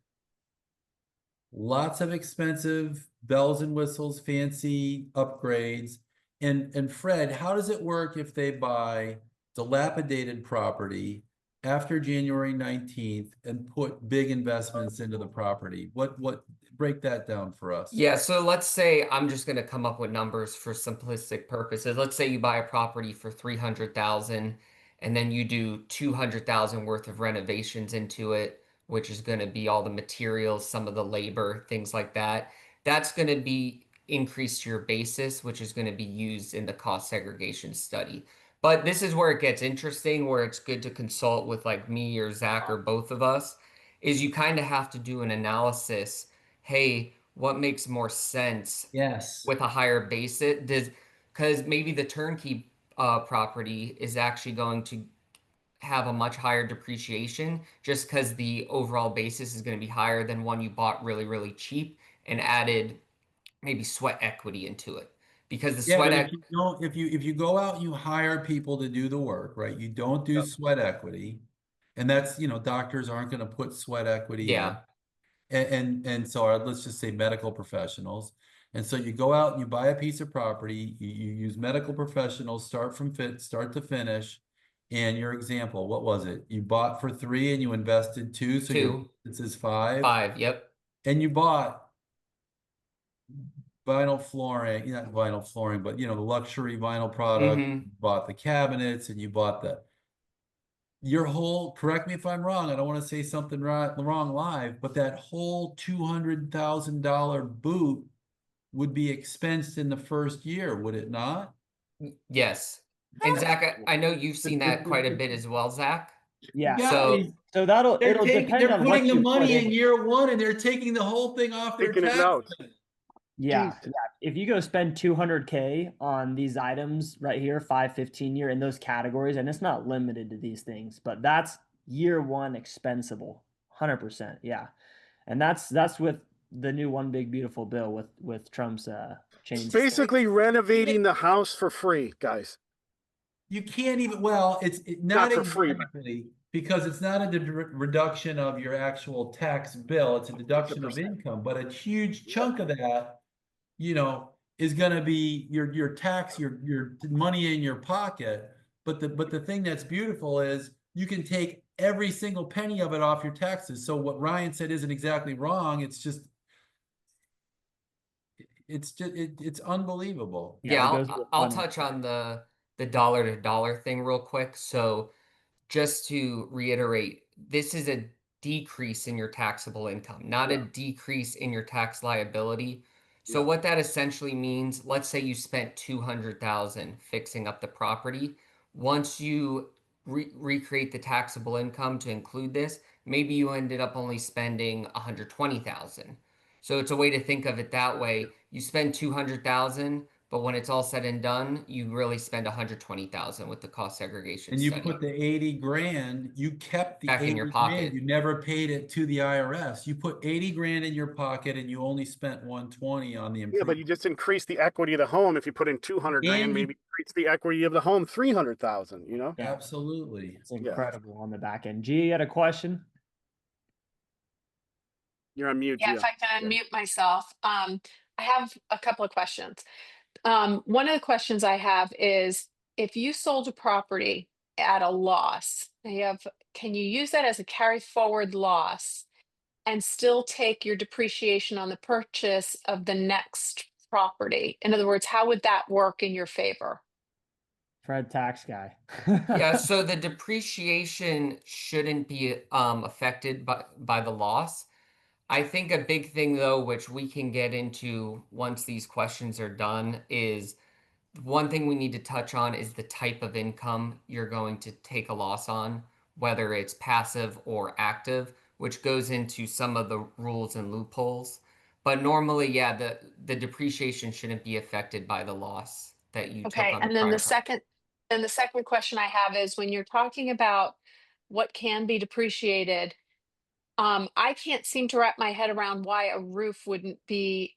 lots of expensive bells and whistles, fancy upgrades. And Fred, how does it work if they buy dilapidated property after January 19th and put big investments into the property? What break that down for us? Yeah, so let's say I'm just going to come up with numbers for simplistic purposes. Let's say you buy a property for 300,000 and then you do 200,000 worth of renovations into it, which is going to be all the materials, some of the labor, things like that. That's going to be increased to your basis, which is going to be used in the cost segregation study. But this is where it gets interesting, where it's good to consult with like me or Zach or both of us, is you kind of have to do an analysis. Hey, what makes more sense Yes. with a higher basis? Because maybe the turnkey property is actually going to have a much higher depreciation just because the overall basis is going to be higher than one you bought really, really cheap and added maybe sweat equity into it. Because the Yeah, sweat but if equity, you don't, if you go out and you hire people to do the work, right? You don't do Yep. sweat equity. And that's, doctors aren't going to put sweat equity in. yeah, And so let's just say medical professionals. And so you go out and you buy a piece of property, you use medical professionals, start to finish. And your example, what was it? You bought for 3 and you invested 2, so your two, business is 5. five, yep. And you bought vinyl flooring, not vinyl flooring, but the luxury vinyl product, Mm-hmm. you bought the cabinets and you bought your whole, correct me if I'm wrong, I don't want to say something wrong live, but that whole $200,000 boot would be expensed in the first year, would it not? Yes. And Zach, I know you've seen that quite a bit as well, Zach. Yeah. Guys, So So it'll depend they're on putting what the you put money in in. year 1 and they're taking the whole thing off their Taking it tax. out. Yeah, Jesus. yeah. If you go spend 200K on these items right here, 5-15 year in those categories, and it's not limited to these things, but that's year one expensable, 100%. Yeah. And that's with the new one big beautiful bill with Trump's It's change. basically renovating the house for free, guys. You can't even, well, Not not for free, but exactly, because it's not a reduction of your actual tax bill, it's a it's a deduction of percent. income, but a huge chunk of that, is gonna be your tax, your money in your pocket. But the thing that's beautiful is you can take every single penny of it off your taxes. So what Ryan said isn't exactly wrong, it's unbelievable. Yeah, yeah, it goes with I'll money. touch on the dollar to dollar thing real quick. So just to reiterate, this is a decrease in your taxable income, not a Yeah. decrease in your tax liability. So Yeah. what that essentially means, let's say you spent 200,000 fixing up the property. Once you recreate the taxable income to include this, maybe you ended up only spending 120,000. So it's a way to think of it that way. You spend 200,000, but when it's all said and done, you really spend 120,000 with the cost segregation And you study put the 80 grand, you kept the back in 80 your grand, pocket. you never paid it to the IRS. You put 80 grand in your pocket and you only spent 120 on the Yeah, but improvement. you just increase the equity of the home. If you put in 200 grand, And you, maybe increase the equity of the home 300,000. You know? Yeah. absolutely. It's incredible on the back end. G, you had a question? You're on mute, Yeah, if Gia. I can unmute myself. I have a couple of questions. One of the questions I have is if you sold a property at a loss, can you use that as a carry forward loss and still take your depreciation on the purchase of the next property? In other words, how would that work in your favor? Fred, tax guy. Yeah, so the depreciation shouldn't be affected by the loss. I think a big thing though, which we can get into once these questions are done, is one thing we need to touch on is the type of income you're going to take a loss on, whether it's passive or active, which goes into some of the rules and loopholes. But normally, yeah, the depreciation shouldn't be affected by the loss that you took Okay, on the and then prior the property. second question I have is when you're talking about what can be depreciated, I can't seem to wrap my head around why a roof wouldn't be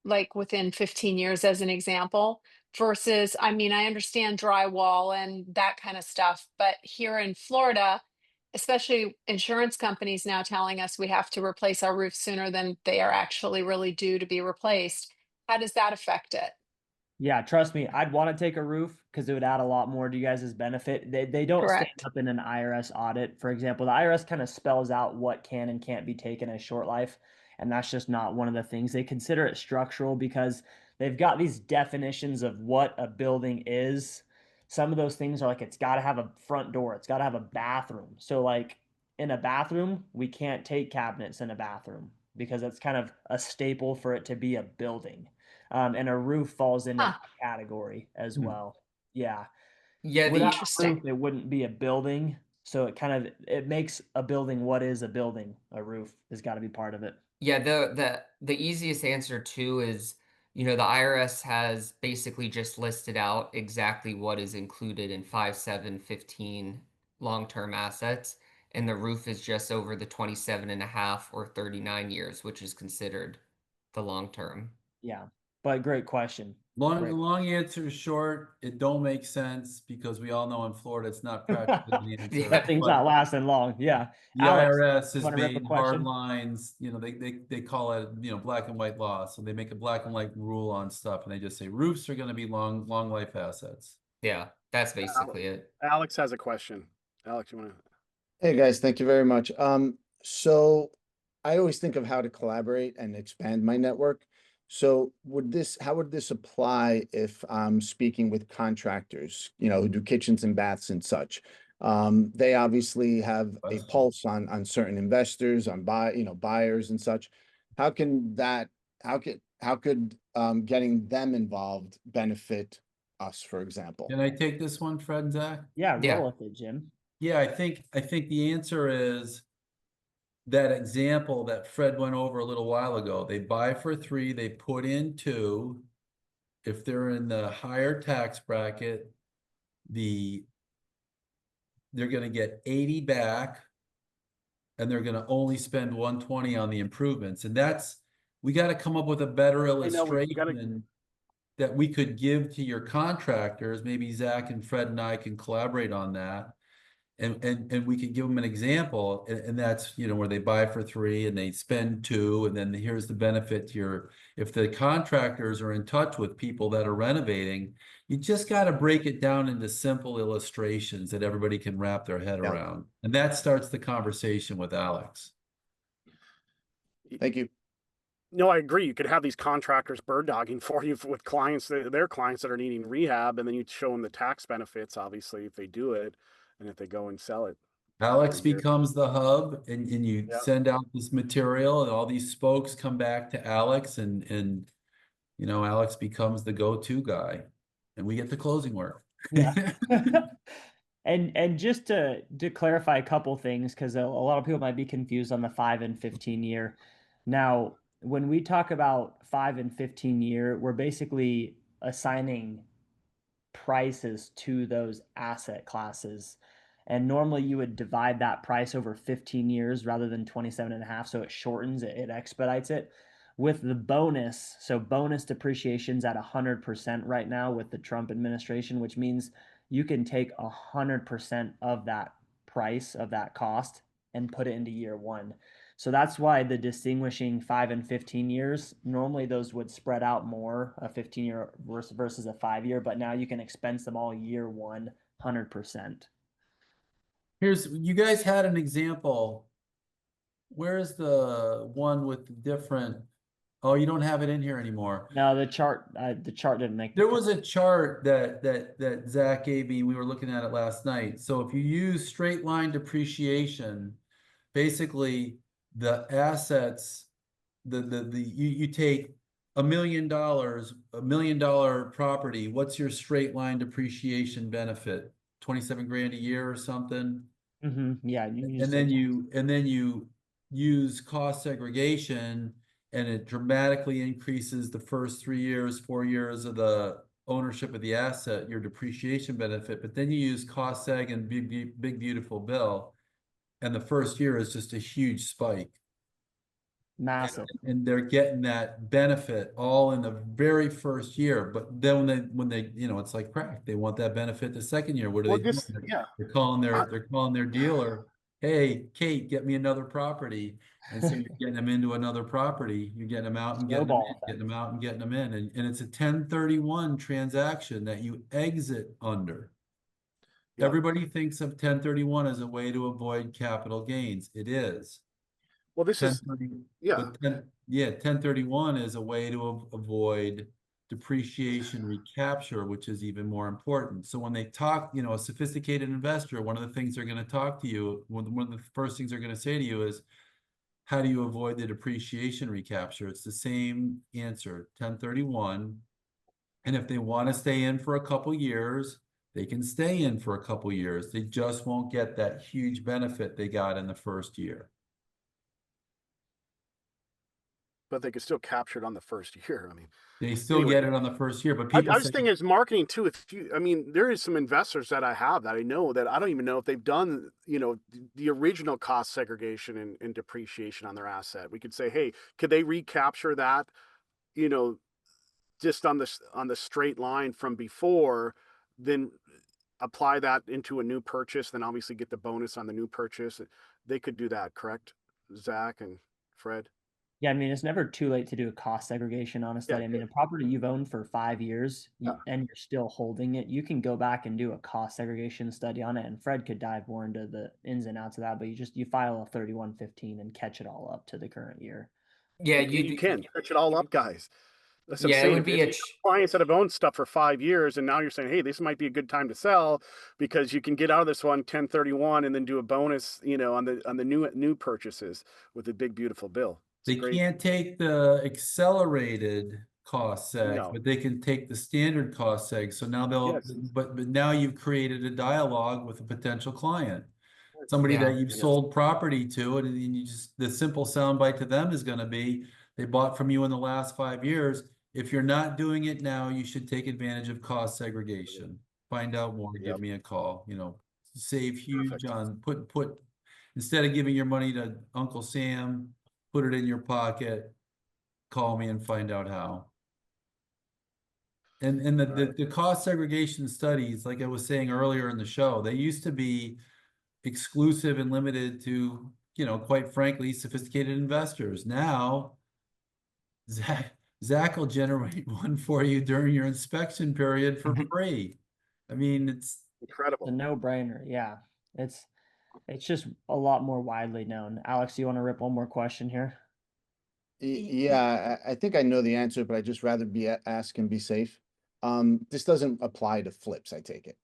like within 15 years as an example versus, I mean, I understand drywall and that kind of stuff, but here in Florida, especially insurance companies now telling us we have to replace our roofs sooner than they are actually really due to be replaced. How does that affect it? Yeah, trust me, I'd want to take a roof because it would add a lot more to you guys' benefit. They don't stand Correct. up in an IRS audit. For example, the IRS kind of spells out what can and can't be taken as short life, and that's just not one of the things. They consider it structural because they've got these definitions of what a building is. Some of those things are like it's got to have a front door, it's got to have a bathroom. So like in a bathroom, we can't take cabinets in a bathroom because that's kind of a staple for it to be a building. And a roof falls into Huh, that category as Hmm. well. Yeah. Yeah, Without the a interesting. roof, it wouldn't be a building. So it makes a building what is a building. A roof has got to be part of it. Yeah, the easiest answer too is, the IRS has basically just listed out exactly what is included in 5715 long-term assets, and the roof is just over the 27 and a half or 39 years, which is considered the long term. Yeah. But great question. Long, Great. long answer short, it don't make sense because we all know in Florida it's not practically an answer. That thing's But not lasting long. Yeah. the Alex, IRS you has want to rip a made hard question? lines, they call it, black and white law. So they make a black and white rule on stuff and they just say roofs are going to be long life assets. Yeah, that's basically it. Alex has a question. Alex, you want to? Hey guys, thank you very much. So I always think of how to collaborate and expand my network. So how would this apply if I'm speaking with contractors, who do kitchens and baths and such? They obviously have a Question. pulse on certain investors, on buyers and such. How can that, how could getting them involved benefit us, for example? Can I take this one, Fred and Zach? Yeah, Yeah. roll with it, Jim. Yeah, I think the answer is that example that Fred went over a little while ago. They buy for 3, they put in 2. If they're in the higher tax bracket, they're going to get 80 back and they're going to only spend 120 on the improvements. And we got to come up with a better I know we got to. illustration that we could give to your contractors. Maybe Zach and Fred and I can collaborate on that. And we could give them an example, and that's where they buy for 3 and they spend 2, and then here's the benefit to if the contractors are in touch with people that are renovating, you just got to break it down into simple illustrations that everybody can wrap their head Yeah. around, and that starts the conversation with Alex. Thank you. No, I agree. You could have these contractors bird dogging for you with clients, their clients that are needing rehab, and then you show them the tax benefits, obviously, if they do it, and if they go and sell it. Alex after a year. becomes the hub, and you Yeah. send out this material, and all these spokes come back to Alex, and Alex becomes the go-to guy, and we get the closing work. Yeah. And just to clarify a couple things, because a lot of people might be confused on the 5 and 15 year. Now, when we talk about 5 and 15 year, we're basically assigning prices to those asset classes. And normally you would divide that price over 15 years rather than 27 and a half. So it shortens it, it expedites it. With the bonus, so bonus depreciation's at 100% right now with the Trump administration, which means you can take 100% of that price of that cost and put it into year one. So that's why the distinguishing 5 and 15 years, normally those would spread out more, a 15-year versus a 5-year, but now you can expense them all year one, 100%. You guys had an example. Where's the one with the different, oh, you don't have it in here anymore. No, the chart didn't make. There was a chart that Zach gave me. We were looking at it last night. So if you use straight line depreciation, basically the assets, you take $1 million, $1 million property. What's your straight line depreciation benefit? 27 grand a year or something. Yeah, And then you use cost segregation, and it dramatically increases the first 3 years, 4 years of the ownership of the asset, your depreciation benefit. But then you use cost seg and big beautiful bill, and the first year is just a huge spike. massive. And they're getting that benefit all in the very first year. But then when they it's like crack. They want that benefit the second year. What do Well, they do? this, yeah. They're calling their dealer, hey, Kate, get me another property. And so you're getting them into another property. You're getting them out and getting them in, Snowball getting them out and getting them in. And it's a 1031 transaction that you exit under. Yep. Everybody thinks of 1031 as a way to avoid capital gains. It is. Well, this is, 1030 yeah. But 1031 is a way to avoid depreciation recapture, which is even more important. So when they talk, a sophisticated investor, one of the things they're going to talk to you, one of the first things they're going to say to you is, how do you avoid the depreciation recapture? It's the same answer, 1031. And if they want to stay in for a couple years, they can stay in for a couple years. They just won't get that huge benefit they got in the first year. But they could still capture it on the first year. I mean, They still anyway, get it on the first year, but I people say, just think it's marketing too. There is some investors that I have that I know that I don't even know if they've done, the original cost segregation and depreciation on their asset. We could say, hey, could they recapture that, just on the straight line from before, then apply that into a new purchase, then obviously get the bonus on the new purchase. They could do that, correct, Zach and Fred? Yeah, I mean, it's never too late to do a cost segregation on a study. I mean, a property you've owned for 5 years and you're still holding it, you can go back and do a cost segregation study on it. And Fred could dive more into the ins and outs of that, but you file a 3115 and catch it all up to the current year. Yeah, You can catch it all up, guys. That's what I'm Yeah, it saying. would be If you have clients that have owned stuff for 5 years, and now you're saying, hey, this might be a good time to sell because you can get out of this one 1031 and then do a bonus, on the new purchases with a big beautiful bill. they can't take the accelerated cost seg, No. but they can take the standard cost seg. So now Yes. but now you've created a dialogue with a potential client, somebody Yeah. that you've sold property to, and the simple soundbite to them is going to be, they bought from you in the last 5 years. If you're not doing it now, you should take advantage of cost segregation. Find out more, give me a call, save huge on put, instead of giving your money to Uncle Sam, put it in your pocket, call me and find out how. And the cost segregation studies, like I was saying earlier in the show, they used to be exclusive and limited to, quite frankly, sophisticated investors. Now, Zach will generate one for you during your inspection period for free. I mean, it's incredible. A no-brainer. Yeah. It's just a lot more widely known. Alex, do you want to rip one more question here? Yeah, I think I know the answer, but I'd just rather ask and be safe. This doesn't apply to flips, I take it.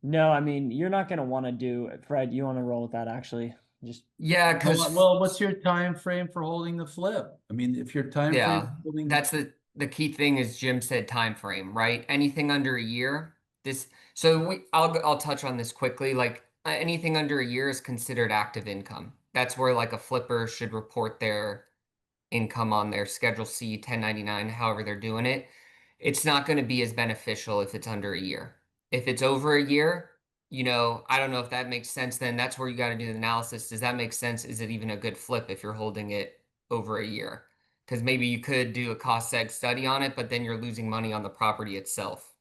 No, I mean, you're not going to want to do, Fred, you want to roll with that actually? Just Yeah, because what's your time frame for holding the flip? I mean, if your time frame holding that's the key thing is Jim said time frame, right? Anything under a year. I'll touch on this quickly. Like anything under a year is considered active income. That's where like a flipper should report their income on their Schedule C, 1099, however they're doing it. it's not going to be as beneficial if it's under a year. If it's over a year, I don't know if that makes sense. Then that's where you got to do the analysis. Does that make sense? Is it even a good flip if you're holding it over a year? Because maybe you could do a cost seg study on it, but then you're losing money on the property itself.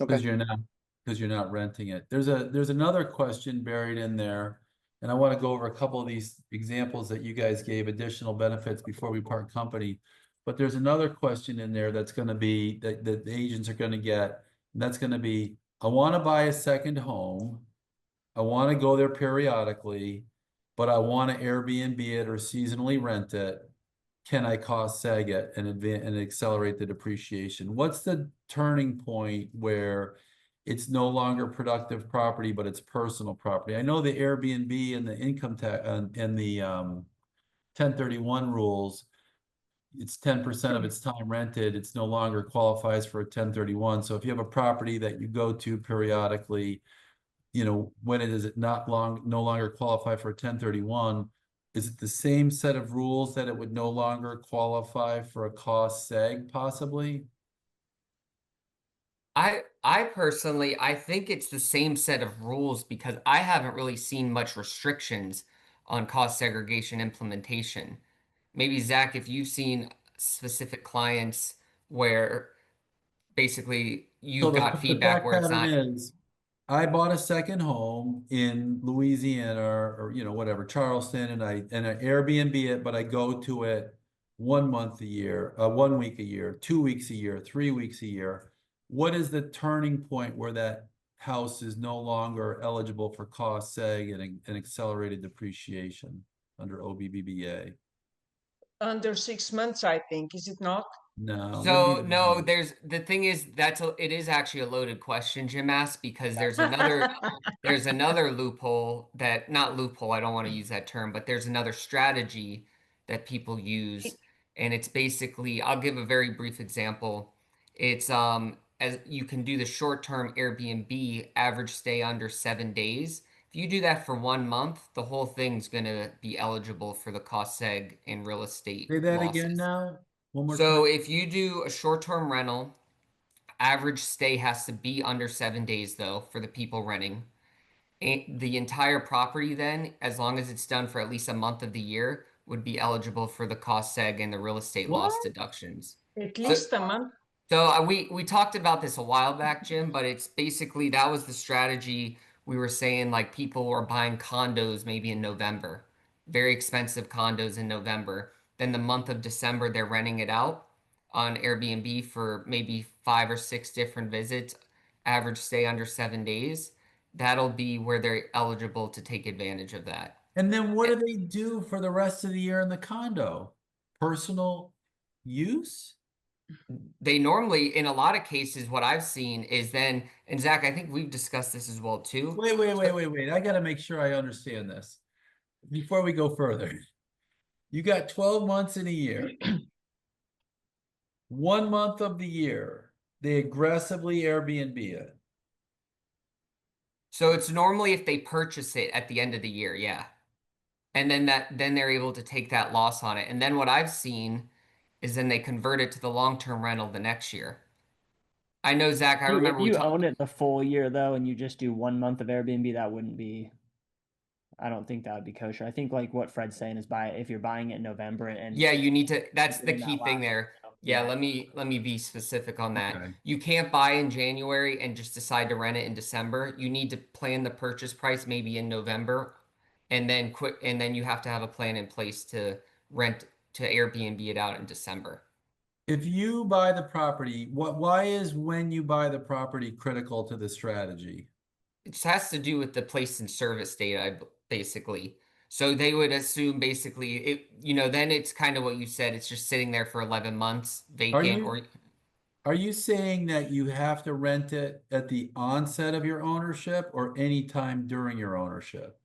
Okay. Because you're not renting it. There's another question buried in there, and I want to go over a couple of these examples that you guys gave, additional benefits before we part company. But there's another question in there that's going to be that the agents are going to get, and that's going to be, I want to buy a second home. I want to go there periodically, but I want to Airbnb it or seasonally rent it. Can I cost seg it and accelerate the depreciation? What's the turning point where it's no longer productive property, but it's personal property? I know the Airbnb and the income tax and the 1031 rules, it's 10% of its time rented. It's no longer qualifies for a 1031. So if you have a property that you go to periodically, when it is it no longer qualify for a 1031, is it the same set of rules that it would no longer qualify for a cost seg possibly? I personally, I think it's the same set of rules because I haven't really seen much restrictions on cost segregation implementation. Maybe Zach, if you've seen specific clients where basically So you've the, got the feedback fact where it's pattern not. is, I bought a second home in Louisiana or whatever, Charleston, and I Airbnb it, but I go to it 1 month a year, 1 week a year, 2 weeks a year, 3 weeks a year. What is the turning point where that house is no longer eligible for cost seg and accelerated depreciation under OBBBA? Under 6 months, I think, is it not? No, wouldn't be So the no, one. the thing is it is actually a loaded question, Jim asked, because there's another loophole that not loophole, I don't want to use that term, but there's another strategy that people use, and it's basically I'll give a very brief example. It's as you can do the short-term Airbnb average stay under 7 days. If you do that for 1 month, the whole thing's gonna be eligible for the cost seg and real estate Say that again losses. now. One more time. So if you do a short-term rental, average stay has to be under 7 days though for the people renting. And the entire property then, as long as it's done for at least a month of the year, would be eligible for the cost seg and the real estate What? loss deductions. At So least a month. so we talked about this a while back, Jim, but it's basically that was the strategy we were saying like people were buying condos maybe in November, very expensive condos in November. Then the month of December they're renting it out on Airbnb for maybe 5 or 6 different visits, average stay under 7 days. That'll be where they're eligible to take advantage of that. And then what do they do for the rest of the year in the condo? Personal use? They normally, in a lot of cases, what I've seen is then, and Zach, I think we've discussed this as well too. Wait. I got to make sure I understand this before we go further. You got 12 months in a year. 1 month of the year, they aggressively Airbnb it. So it's normally if they purchase it at the end of the year, yeah. And then they're able to take that loss on it. And then what I've seen is then they convert it to the long-term rental the next year. I know, Zach, I If remember we you talked. own it the full year though, and you just do 1 month of Airbnb, that wouldn't be. I don't think that would be kosher. I think like what Fred's saying is if you're buying it in November and Yeah, you need to, that's the doing key that thing last, there. Yeah, let me be specific on that. Okay. You can't buy in January and just decide to rent it in December. You need to plan the purchase price maybe in November and then you have to have a plan in place to Airbnb it out in December. If you buy the property, why is when you buy the property critical to the strategy? It has to do with the place and service data, basically. So they would assume basically then it's kind of what you said. It's just sitting there for 11 months Are vacant you or are you saying that you have to rent it at the onset of your ownership or any time during your ownership?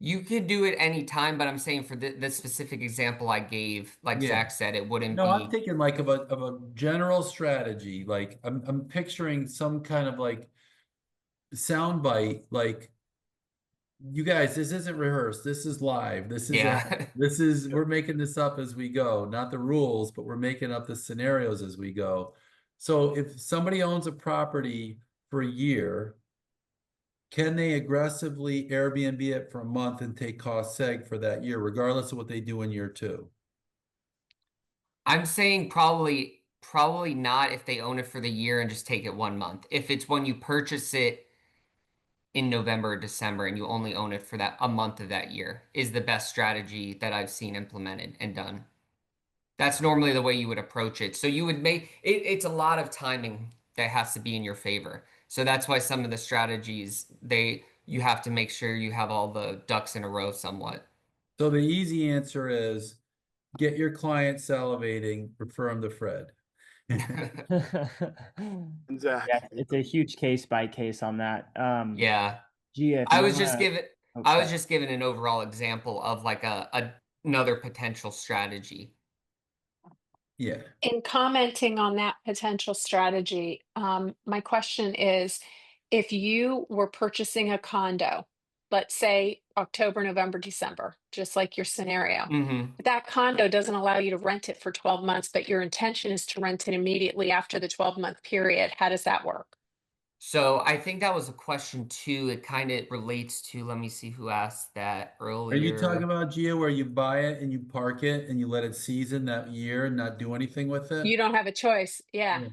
you could do it anytime, but I'm saying for the specific example I gave, like Yeah. Zach said, it wouldn't No, I'm be. thinking like of a general strategy. Like I'm picturing some kind of like soundbite, like You guys, this isn't rehearsed. This is live. Yeah. We're making this up as we go, not the rules, but we're making up the scenarios as we go. So if somebody owns a property for a year, can they aggressively Airbnb it for a month and take cost seg for that year, regardless of what they do in year two? I'm saying probably not if they own it for the year and just take it 1 month. If it's when you purchase it in November or December and you only own it for that a month of that year is the best strategy that I've seen implemented and done. That's normally the way you would approach it. So you would make it, it's a lot of timing that has to be in your favor. So that's why some of the strategies you have to make sure you have all the ducks in a row somewhat. So the easy answer is get your client salivating, refer them to Fred. Zach. Yeah, it's a huge case by case on that. Yeah. Gia, if I you was wanna, just given oh, I was sorry. just given an overall example of like another potential strategy. Yeah. In commenting on that potential strategy, my question is, if you were purchasing a condo, let's say October, November, December, just like your scenario, Hmm. but that condo doesn't allow you to rent it for 12 months, but your intention is to rent it immediately after the 12-month period. How does that work? So I think that was a question too. It kind of relates to, let me see who asked that Are you talking earlier. about, Gia, where you buy it and you park it and you let it season that year and not do anything with it? You don't have a choice. Yeah. Yeah.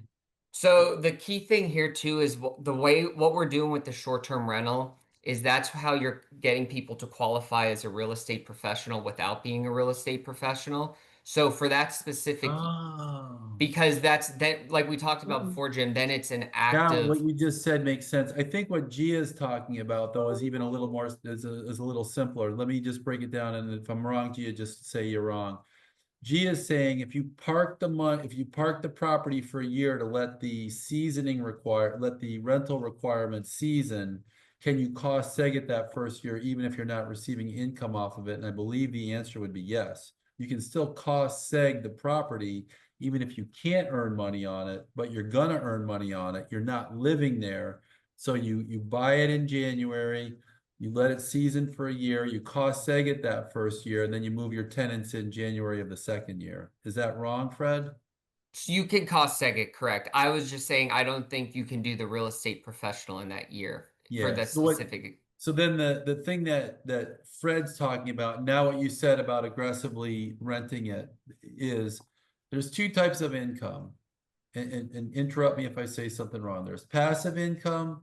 So the key thing here too is the way what we're doing with the short-term rental is that's how you're getting people to qualify as a real estate professional without being a real estate professional. So for that specific, Oh. because that like we talked about before, Jim, then it's an Now, what active. you just said makes sense. I think what Gia is talking about, though, is even a little more, is a little simpler. Let me just break it down, and if I'm wrong, Gia, just say you're wrong. Gia is saying if you park the property for a year to let let the rental requirement season, can you cost seg it that first year, even if you're not receiving income off of it? And I believe the answer would be yes. You can still cost seg the property, even if you can't earn money on it, but you're gonna earn money on it. You're not living there. So you buy it in January, you let it season for a year, you cost seg it that first year, and then you move your tenants in January of the second year. Is that wrong, Fred? You can cost seg it, correct. I was just saying I don't think you can do the real estate professional in that year for Yeah. that specific. So then the thing that Fred's talking about, now what you said about aggressively renting it is there's two types of income. And interrupt me if I say something wrong. There's passive income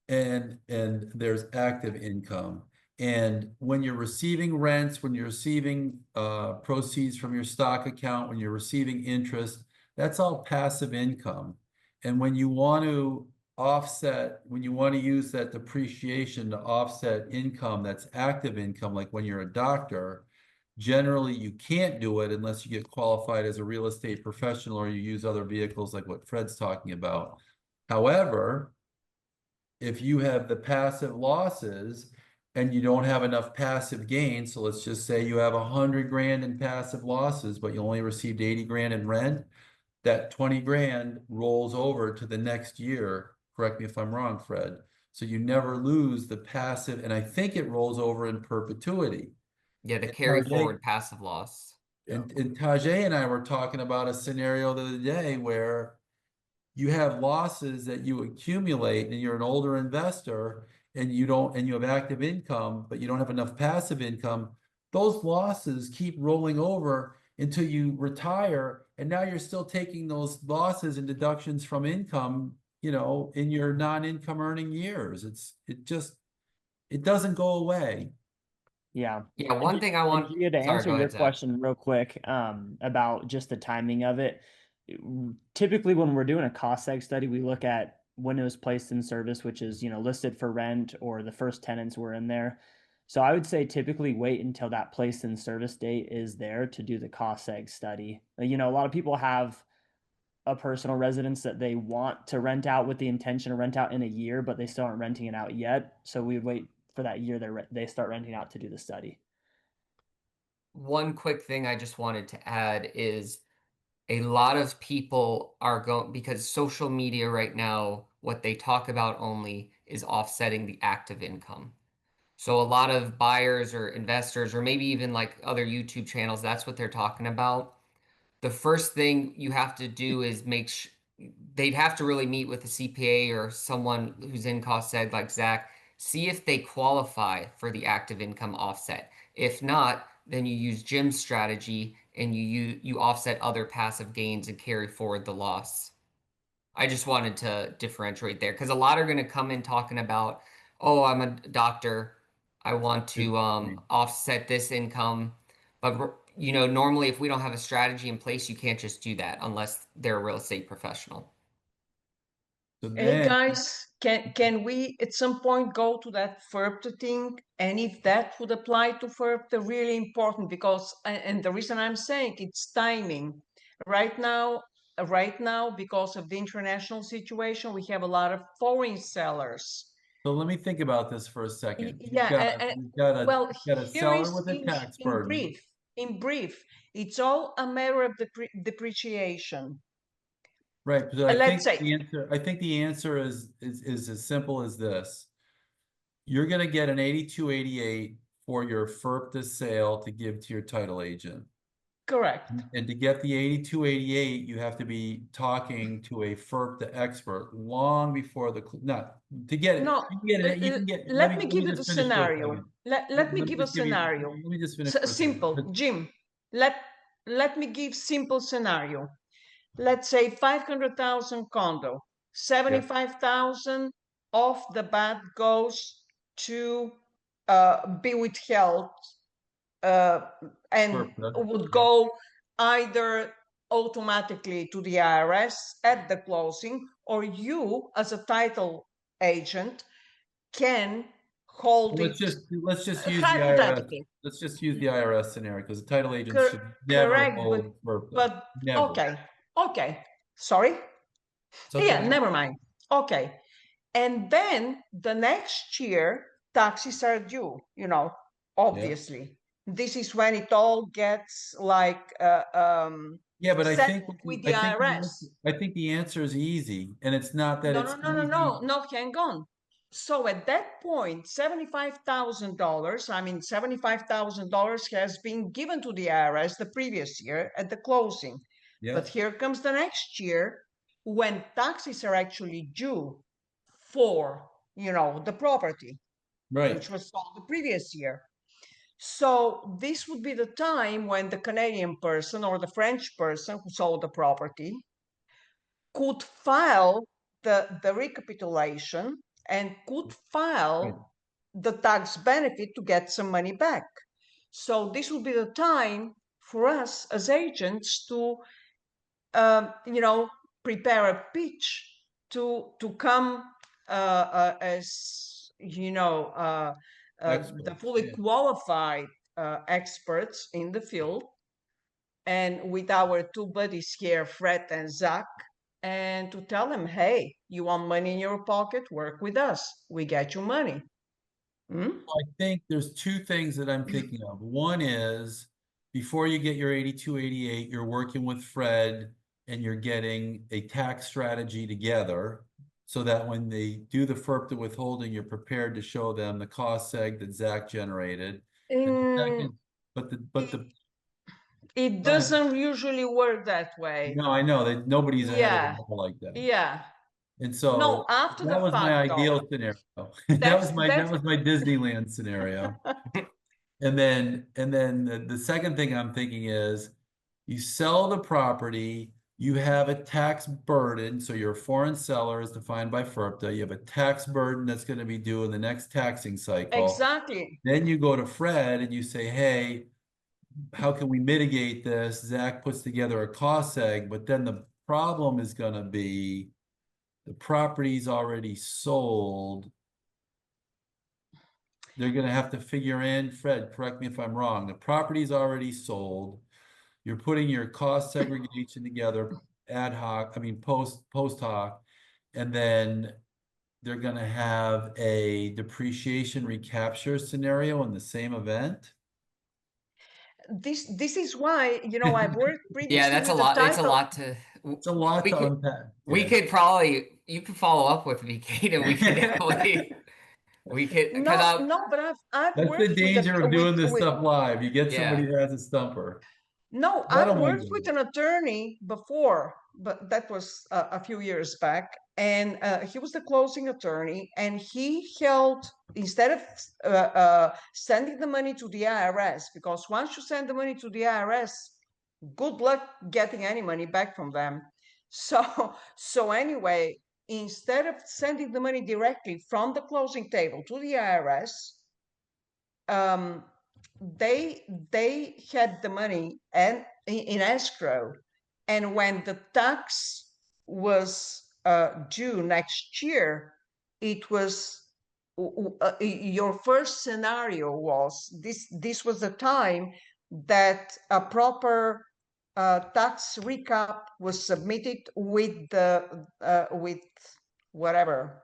and there's active income. And when you're receiving rents, when you're receiving proceeds from your stock account, when you're receiving interest, that's all passive income. And when you want to use that depreciation to offset income that's active income, like when you're a doctor, generally you can't do it unless you get qualified as a real estate professional or you use other vehicles like what Fred's talking about. However, if you have the passive losses and you don't have enough passive gains, so let's just say you have 100 grand in passive losses, but you only received 80 grand in rent, that 20 grand rolls over to the next year. Correct me if I'm wrong, Fred. So you never lose the passive, and I think it rolls over in perpetuity. Yeah, the And carry forward passive loss. and Tajay and I were talking about a scenario the other day where you have losses that you accumulate and you're an older investor and you have active income, but you don't have enough passive income. Those losses keep rolling over until you retire. And now you're still taking those losses and deductions from income, in your non-income earning years. It doesn't go away. Yeah. Yeah, one thing I And want. Gia, to Sorry, answer go your ahead, Zach. question real quick, about just the timing of it. Typically, when we're doing a cost seg study, we look at when it was placed in service, which is, listed for rent or the first tenants were in there. So I would say typically wait until that placed in service date is there to do the cost seg study. A lot of people have a personal residence that they want to rent out with the intention to rent out in a year, but they still aren't renting it out yet. So we would wait for that year they start renting out to do the study. One quick thing I just wanted to add is a lot of people are going because social media right now, what they talk about only is offsetting the active income. So a lot of buyers or investors, or maybe even like other YouTube channels, that's what they're talking about. The first thing you have to do is they'd have to really meet with a CPA or someone who's in cost seg like Zach, see if they qualify for the active income offset. If not, then you use Jim's strategy and you offset other passive gains and carry forward the loss. I just wanted to differentiate there because a lot are going to come in talking about, oh, I'm a doctor. I want to offset this income. But, normally if we don't have a strategy in place, you can't just do that unless they're a real estate professional. So Hey then, guys, can we at some point go to that FERPTA thing? And if that would apply to FERPTA, really important because, and the reason I'm saying it's timing. Right now, because of the international situation, we have a lot of foreign sellers. so let me think about this for a second. Yeah, well, You've got a here seller is with a tax burden. in brief, it's all a matter of depreciation. Right, but I Let's think say, the answer is as simple as this. You're gonna get an 8288 for your FERPTA sale to give to your title agent. correct. And to get the 8288, you have to be talking to a FERPTA expert long before not to get it. No, You can get it. You can get. let me Let give me you the just finish for a scenario. second. Let me Let me give a just give you. scenario. Let me just finish for a Simple, second. Jim. Let me give simple scenario. Let's say 500,000 condo, 75,000 off the bat goes to be withheld and FERPTA. would go either automatically to the IRS at the closing, or you as a title agent can hold it Let's just use the IRS. hypothetically. Let's just use the IRS scenario because the title agents should never Correct, hold FERPTA. but Never. okay. Sorry. It's okay. Yeah, never mind. Okay, and then the next year taxes are due. Obviously, this is when it all gets like Yeah, but settled with the IRS. I think the answer is easy, and it's not that No, it's no, no, no, easy. no, hang on. So at that point, $75,000 has been given to the IRS the previous year at the closing. Yeah, But here comes the next year when taxes are actually due for, the property, right. which was sold the previous year. So this would be the time when the Canadian person or the French person who sold the property could file the recapitulation and could file the tax benefit to get some money back. So this will be the time for us as agents to, prepare a pitch to come as the fully qualified experts in the field, and with our two buddies here, Fred and Zach, and to tell them, hey, you want money in your pocket? Work with us. We get you money. I think there's two things that I'm thinking of. One is before you get your 8288, you're working with Fred and you're getting a tax strategy together so that when they do the FERPTA withholding, you're prepared to show them the cost seg that Zach generated. And the second, it doesn't usually work that way. No, I know that nobody's ahead of the ball like that. Yeah. And so No, after that the was my fact, ideal though. scenario. That was my Disneyland scenario. And then the second thing I'm thinking is you sell the property, you have a tax burden. So your foreign seller is defined by FERPTA. You have a tax burden that's going to be due in the next taxing cycle. Exactly. Then you go to Fred and you say, hey, how can we mitigate this? Zach puts together a cost seg, but then the problem is going to be the property's already sold. They're going to have to figure in, Fred, correct me if I'm wrong, the property's already sold. You're putting your cost segregation together ad hoc, post hoc, and then they're going to have a depreciation recapture scenario in the same event. This is why, I've worked previously. Yeah, that's a lot. It's a lot to. It's a lot to unpack. You could follow up with me, Kate, and we could definitely. We could, No, cause I, no, but I've That's the worked with danger of doing this with stuff live. You get somebody yeah. who has a stumper. no, I I've don't mind worked doing with it. an attorney before, but that was a few years back. And he was the closing attorney, and he held, instead of sending the money to the IRS, because once you send the money to the IRS, good luck getting any money back from them. So anyway, instead of sending the money directly from the closing table to the IRS, they had the money and in escrow, and when the tax was due next year, it was your first scenario was this was the time that a proper tax recap was submitted with the with whatever,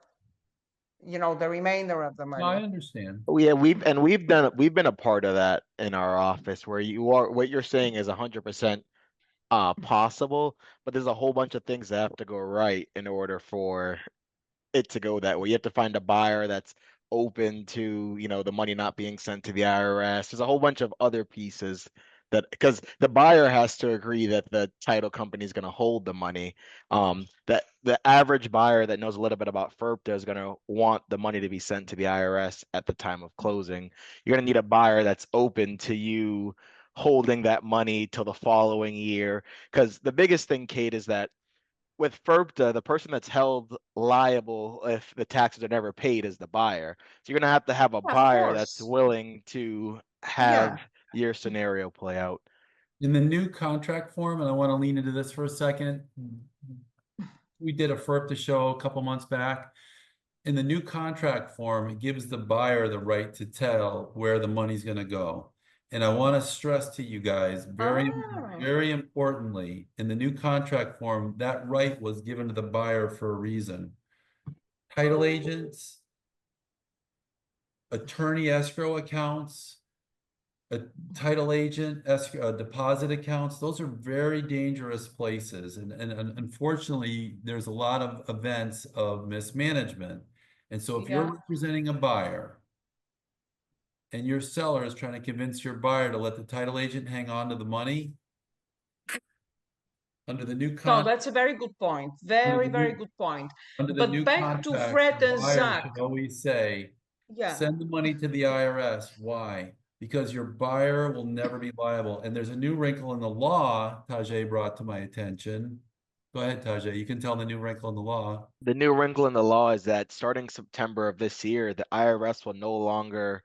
the remainder of the No, I money. understand. Oh, yeah, we've been a part of that in our office where what you're saying is 100% possible, but there's a whole bunch of things that have to go right in order for it to go that way. You have to find a buyer that's open to, the money not being sent to the IRS. There's a whole bunch of other pieces that, because the buyer has to agree that the title company is going to hold the money. That the average buyer that knows a little bit about FERPTA is going to want the money to be sent to the IRS at the time of closing. You're going to need a buyer that's open to you holding that money till the following year. Because the biggest thing, Kate, is that with FERPTA, the person that's held liable if the taxes are never paid is the buyer. So you're gonna have a Yeah, of buyer that's course. willing to Yeah. have your scenario play out. In the new contract form, and I want to lean into this for a second. We did a FERPTA show a couple months back. In the new contract form, it gives the buyer the right to tell where the money's going to go. And I want to stress to you guys, very, Ah. very importantly, in the new contract form, that right was given to the buyer for a reason. Title agents, attorney escrow accounts, a title agent, escrow, deposit accounts, those are very dangerous places. And unfortunately, there's a lot of events of mismanagement. And so if you're Yeah. representing a buyer and your seller is trying to convince your buyer to let the title agent hang on to the money, under the new No, contract, that's a very good point. Very, very good point. under the But new back to contract, Fred the and buyer Zach. should always say, Yeah. send the money to the IRS. Why? Because your buyer will never be liable. And there's a new wrinkle in the law Tajay brought to my attention. Go ahead, Tajay. You can tell the new wrinkle in the law. The new wrinkle in the law is that starting September of this year, the IRS will no longer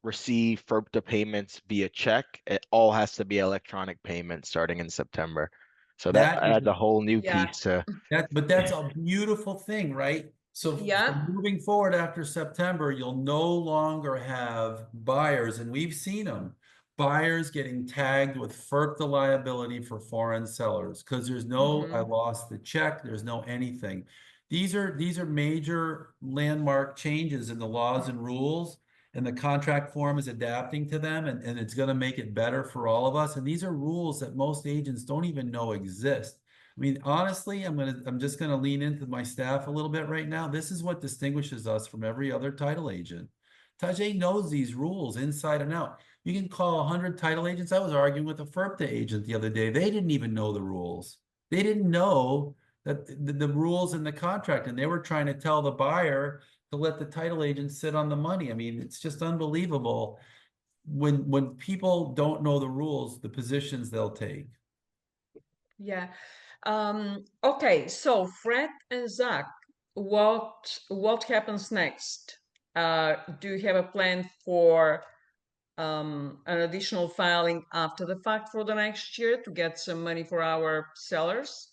receive FERPTA payments via check. It all has to be electronic payments starting in September. So that That is adds a whole new Yeah. piece to but that's a beautiful thing, right? So Yeah. moving forward after September, you'll no longer have buyers, and we've seen them, buyers getting tagged with FERPTA liability for foreign sellers because there's no, I lost the check, there's no anything. These are major landmark changes in the laws and rules, and the contract form is adapting to them, and it's going to make it better for all of us. And these are rules that most agents don't even know exist. I mean, honestly, I'm just gonna lean into my staff a little bit right now. This is what distinguishes us from every other title agent. Tajay knows these rules inside and out. You can call 100 title agents. I was arguing with a FERPTA agent the other day. They didn't even know the rules. They didn't know that the rules in the contract, and they were trying to tell the buyer to let the title agent sit on the money. I mean, it's just unbelievable when people don't know the rules, the positions they'll take. Yeah. Okay, so Fred and Zach, what happens next? Do you have a plan for an additional filing after the fact for the next year to get some money for our sellers?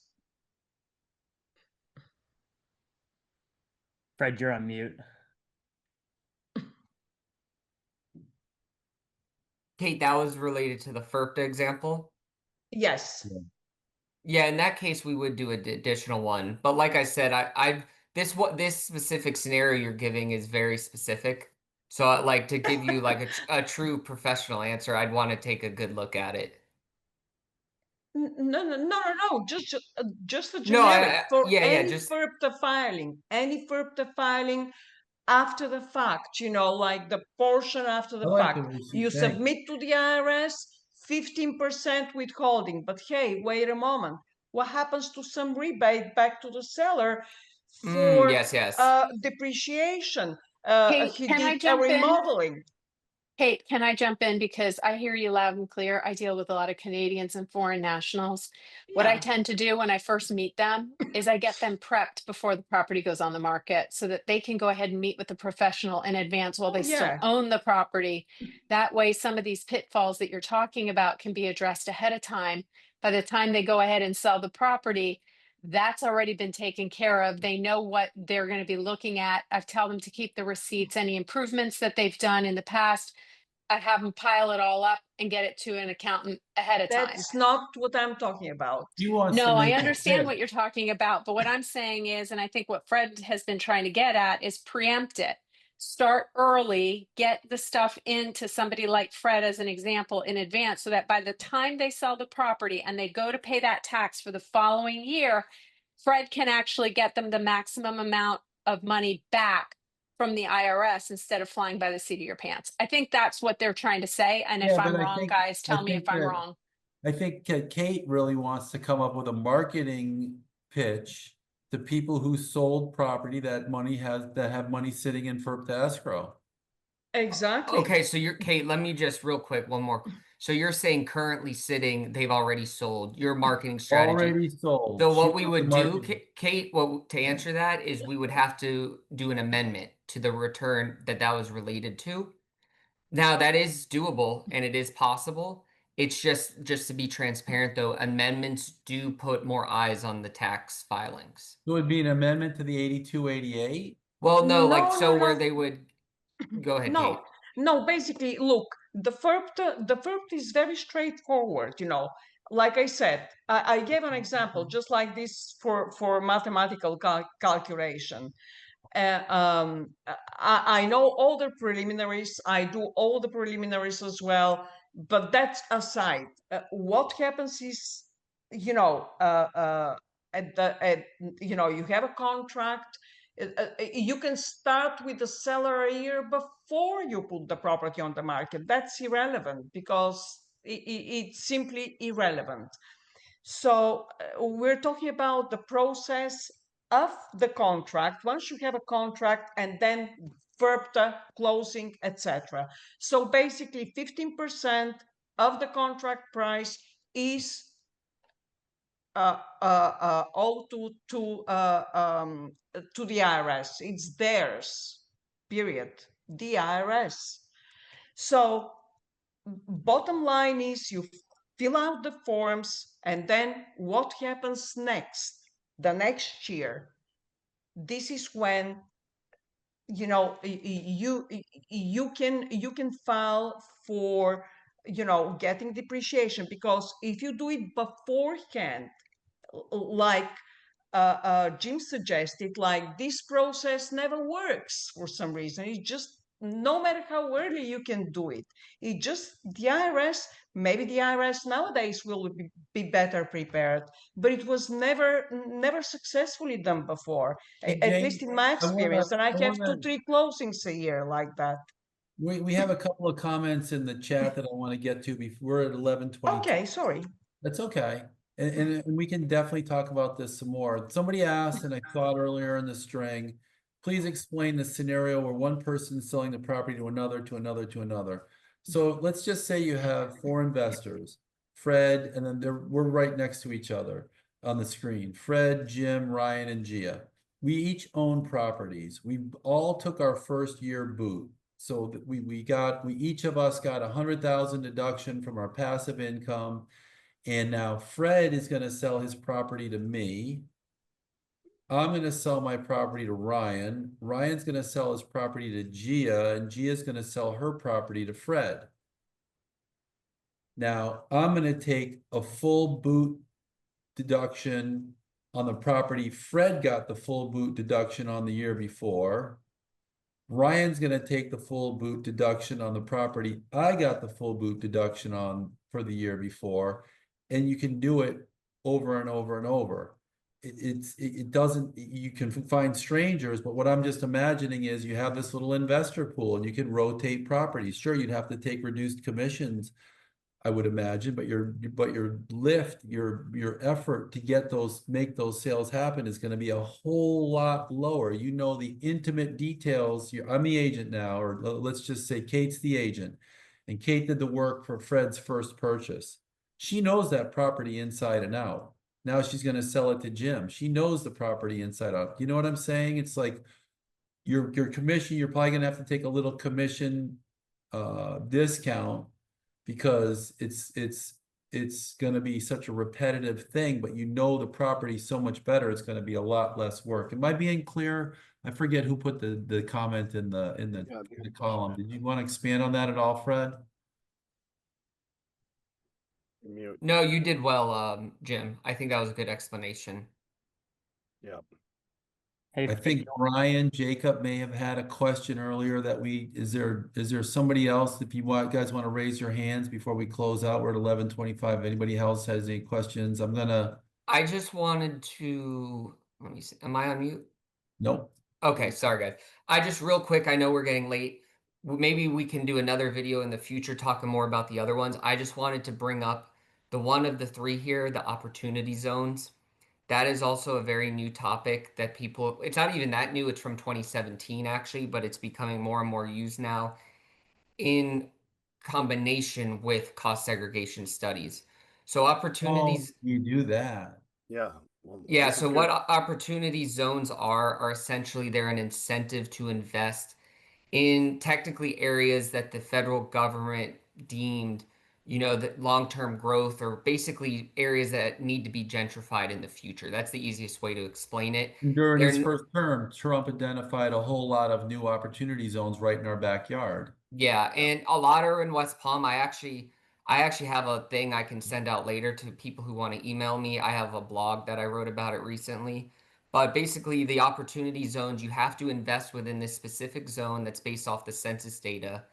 Fred, you're on mute. Kate, that was related to the FERPTA example. Yes. Yeah, in that case, we would do an additional one. But like I said, this specific scenario you're giving is very specific. So like to give you like a true professional answer, I'd want to take a good look at it. No. Just a No, generic for yeah, any just FERPTA filing, after the fact, like the portion after I the like the fact. receipt. You Thanks. submit to the IRS 15% withholding, but hey, wait a moment. What happens to some rebate back to the seller for Yes. depreciation? Kate, He can did I a jump in? remodeling. Kate, can I jump in? Because I hear you loud and clear. I deal with a lot of Canadians and foreign nationals. What I Yeah, tend to do when I first meet them is I get them prepped before the property goes on the market so that they can go ahead and meet with the professional in advance while oh they still yeah. own the property. That way, some of these pitfalls that you're talking about can be addressed ahead of time. By the time they go ahead and sell the property, that's already been taken care of. They know what they're going to be looking at. I've tell them to keep the receipts, any improvements that they've done in the past. I have them pile it all up and get it to an accountant ahead of time. That's not what I'm talking about. He wants to No, I make it understand fit. what you're talking about, but what I'm saying is, and I think what Fred has been trying to get at is preempt it. Start early, get the stuff into somebody like Fred as an example in advance so that by the time they sell the property and they go to pay that tax for the following year, Fred can actually get them the maximum amount of money back from the IRS instead of flying by the seat of your pants. I think that's what they're trying to say. And if Yeah, but I'm wrong, guys, I tell me if think I'm that wrong. I think Kate really wants to come up with a marketing pitch to people who sold property that have money sitting in FERP to escrow. Exactly. Okay, so Kate, let me just real quick, one more. So you're saying currently sitting, they've already sold your marketing strategy. Already sold. So She what we wants the would do, marketing. Kate, to answer that is we would have to do an amendment to the return that was related to. Now that is doable and it is possible. It's just to be transparent though, amendments do put more eyes on the tax filings. So it would be an amendment to the 8288. Well, no, like No, so no, where no. they would go ahead, Kate. No, basically, look, the FERP is very straightforward, Like I said, I gave an example just like this for mathematical calculation. I know all the preliminaries. I do all the preliminaries as well. But that's aside. What happens is, you have a contract. You can start with the seller a year before you put the property on the market. That's irrelevant because it's simply irrelevant. So we're talking about the process of the contract. Once you have a contract and then FERPTA, closing, etc. So basically 15% of the contract price is owed to the IRS. It's theirs, period. The IRS. So bottom line is you fill out the forms, and then what happens next? The next year, this is when you can file for getting depreciation, because if you do it beforehand, like Jim suggested, like this process never works for some reason. It just, no matter how early you can do it, the IRS, maybe the IRS nowadays will be better prepared, but it was never successfully done before, Hey, at Jane, least in my experience. And I I have wanna, 2-3 closings a year like that. we have a couple of comments in the chat that I want to get to before we're at 11:22. Okay, sorry. That's okay. And we can definitely talk about this some more. Somebody asked, and I thought earlier in the string, please explain the scenario where one person is selling the property to another, to another, to another. So let's just say you have 4 investors, Fred, and then we're right next to each other on the screen. Fred, Jim, Ryan, and Gia. We each own properties. We all took our first year boot. So that we each of us got 100,000 deduction from our passive income. And now Fred is going to sell his property to me. I'm going to sell my property to Ryan. Ryan's going to sell his property to Gia, and Gia's going to sell her property to Fred. Now, I'm going to take a full boot deduction on the property Fred got the full boot deduction on the year before. Ryan's going to take the full boot deduction on the property I got the full boot deduction on for the year before. And you can do it over and over and over. it doesn't, you can find strangers, but what I'm just imagining is you have this little investor pool and you can rotate properties. Sure, you'd have to take reduced commissions, I would imagine, but your lift, your effort to get those, make those sales happen is going to be a whole lot lower. You know, the intimate details. I'm the agent now, or let's just say Kate's the agent, and Kate did the work for Fred's first purchase. She knows that property inside and out. Now she's going to sell it to Jim. She knows the property inside out. You know what I'm saying? It's like your commission, you're probably going to have to take a little commission discount because it's going to be such a repetitive thing, but you know the property so much better, it's going to be a lot less work. Am I being clear? I forget who put the comment in the column. Did you want to expand on that at all, Fred? Mute. No, you did well, Jim. I think that was a good explanation. Yep. Hey, I think Brian Jacob may have had a question earlier that is there somebody else, if you guys want to raise your hands before we close out? We're at 11:25. If anybody else has any questions, I just wanted to, let me see, am I on mute? Nope. Okay, sorry guys. I just real quick, I know we're getting late. Maybe we can do another video in the future talking more about the other ones. I just wanted to bring up the one of the three here, the opportunity zones. That is also a very new topic that people, it's not even that new, it's from 2017 actually, but it's becoming more and more used now in combination with cost segregation studies. So opportunities, You do that. Yeah. Well, yeah, this is so good. what opportunity zones are essentially they're an incentive to invest in technically areas that the federal government deemed, that long-term growth or basically areas that need to be gentrified in the future. That's the easiest way to explain it. During his They're, first term, Trump identified a whole lot of new opportunity zones right in our backyard. yeah, and a lot are in West Palm. I actually have a thing I can send out later to people who want to email me. I have a blog that I wrote about it recently. But basically, the opportunity zones, you have to invest within this specific zone that's based off the census data.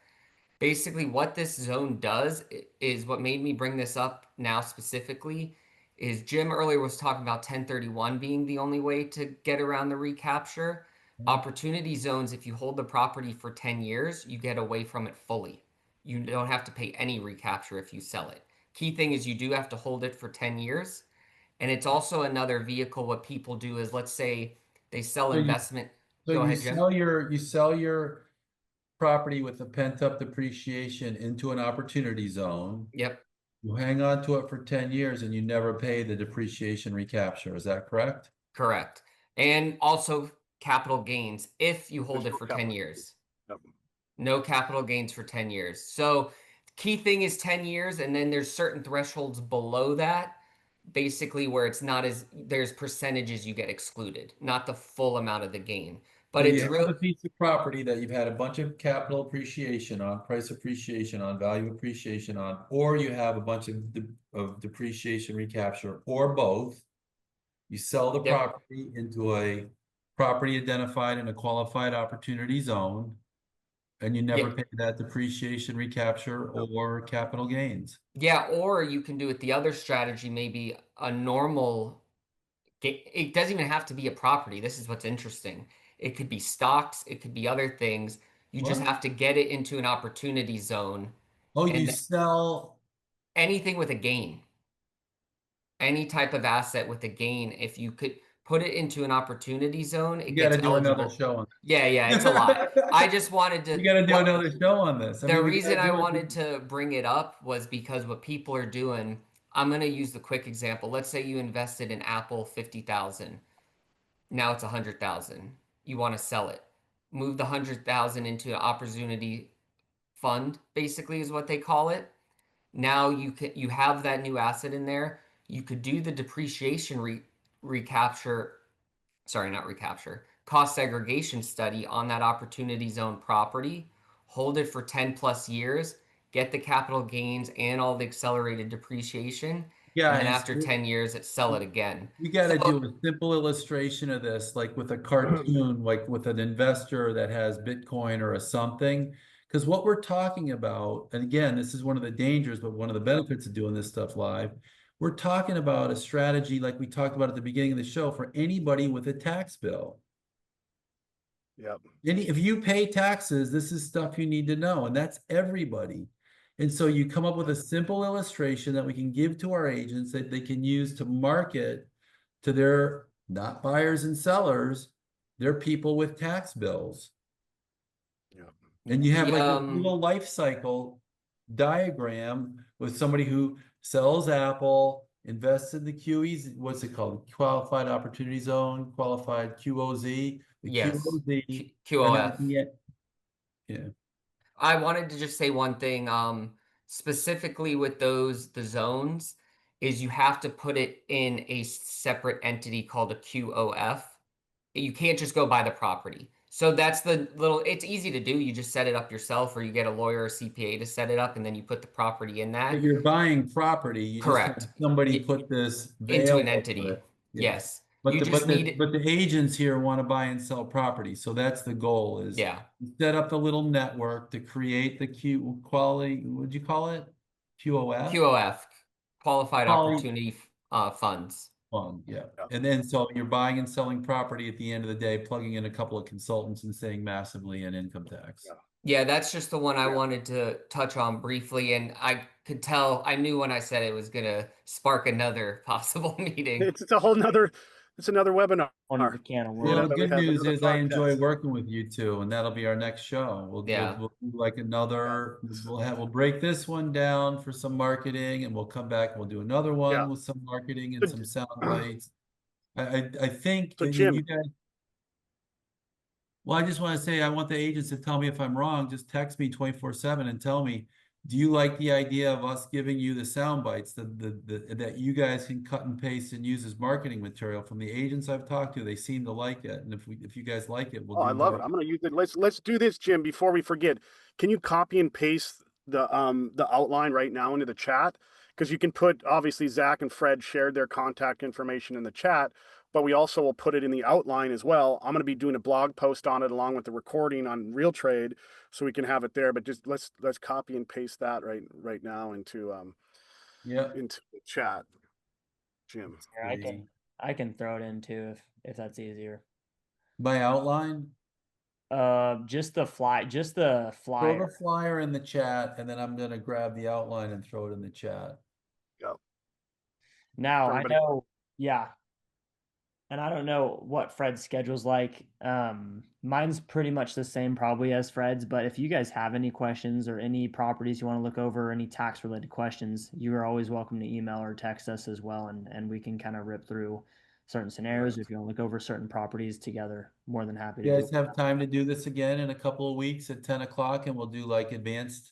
Basically, what this zone does is what made me bring this up now specifically is Jim earlier was talking about 1031 being the only way to get around the recapture. Opportunity zones, if you hold the property for 10 years, you get away from it fully. You don't have to pay any recapture if you sell it. Key thing is you do have to hold it for 10 years. And it's also another vehicle. What people do is, let's say they sell investment. So Go you ahead, Jim. sell your property with the pent up depreciation into an opportunity zone. Yep. You hang on to it for 10 years and you never pay the depreciation recapture. Is that correct? Correct. And also capital gains if you hold There's it no for 10 capital. years. Yep. No capital gains for 10 years. So key thing is 10 years, and then there's certain thresholds below that, basically where it's not as there's percentages you get excluded, not the full amount of the gain. But So it's you have real a piece of property that you've had a bunch of capital appreciation on, price appreciation on, value appreciation on, or you have a bunch of depreciation recapture, or both. You sell the Yep. property into a property identified in a qualified opportunity zone, and you never Yeah. pay that depreciation recapture or capital gains. Yeah, or you can do it the other strategy, maybe a normal. It doesn't even have to be a property. This is what's interesting. It could be stocks, it could be other things. You just What? have to get it into an opportunity zone Oh, you and sell. anything with a gain. Any type of asset with a gain, if you could put it into an opportunity zone, it You got gets to do another eligible. show on Yeah, it's a lot. I just wanted to. You got to do another show on this. I The mean, we reason gotta I do it. wanted to bring it up was because what people are doing, I'm going to use the quick example. Let's say you invested in Apple 50,000. Now it's 100,000. You want to sell it. Move the 100,000 into an opportunity fund, basically is what they call it. Now you have that new asset in there. You could do the depreciation recapture, sorry, not recapture, cost segregation study on that opportunity zone property, hold it for 10 plus years, get the capital gains and all the accelerated depreciation, and then Guys, after 10 years, sell it again. we got to So, do a simple illustration of this, like with a cartoon, like with an investor that has Bitcoin or a something. Because what we're talking about, and again, this is one of the dangers, but one of the benefits of doing this stuff live, We're talking about a strategy like we talked about at the beginning of the show for anybody with a tax bill. Yep. If you pay taxes, this is stuff you need to know, and that's everybody. And so you come up with a simple illustration that we can give to our agents that they can use to market to their not buyers and sellers, they're people with tax bills. Yep. And you have The, like a little life cycle diagram with somebody who sells Apple, invests in the QEs, what's it called? Qualified Opportunity Zone, qualified QOZ, the Yes, QOZ. And then QOF. yeah. I wanted to just say one thing, specifically with the zones, is you have to put it in a separate entity called a QOF. You can't just go buy the property. So that's it's easy to do. You just set it up yourself, or you get a lawyer or CPA to set it up, and then you put the property in But that. you're buying property, you just have Correct. somebody Y- put this Into veil an entity. over it. Yeah. Yes. But You the just need but the agents here want to buy and sell property. So that's the goal is Yeah. set up the little network to create the Q quality, what'd you call it? QOF? QOF, Qualified Quali- Opportunity Funds. Fund, yeah. Yeah. And then so you're buying and selling property at the end of the day, plugging in a couple of consultants and saving massively in income tax. Yeah. Yeah, that's just the one I Yeah. wanted to touch on briefly, and I could tell, I knew when I said it was gonna spark another possible meeting. It's a whole nother, it's another webinar. Another can of Well, worms. the that we good have news another is I enjoy podcast. working with you two, and that'll be our next show. Yeah. We'll do like another, we'll break this one down for some marketing, and we'll come back and we'll do another one Yeah. with some marketing and But- some sound bites. I think, So and Jim, you guys, well, I just want to say, I want the agents to tell me if I'm wrong. Just text me 24/7 and tell me, do you like the idea of us giving you the sound bites that you guys can cut and paste and use as marketing material from the agents I've talked to? They seem to like it. And if you guys like it, we'll oh, do I love it. more. I'm gonna use it. Let's do this, Jim, before we forget. Can you copy and paste the outline right now into the chat? Because you can put, obviously Zach and Fred shared their contact information in the chat, but we also will put it in the outline as well. I'm gonna be doing a blog post on it along with the recording on Real Trade, so we can have it there. But just let's copy and paste that right now into Yeah. into the chat, Jim. Here, I can throw it in too if that's easier. By outline, Just the flyer. throw the flyer in the chat, and then I'm gonna grab the outline and throw it in the chat. Go. Now For I everybody. know, yeah. And I don't know what Fred's schedule's like. Mine's pretty much the same probably as Fred's, but if you guys have any questions or any properties you want to look over, or any tax related questions, you are always welcome to email or text us as well, and we can kind of rip through certain scenarios. If you want to look over certain properties together, more than happy to You do guys it. have time to do this again in a couple of weeks at 10 o'clock, and we'll do like advanced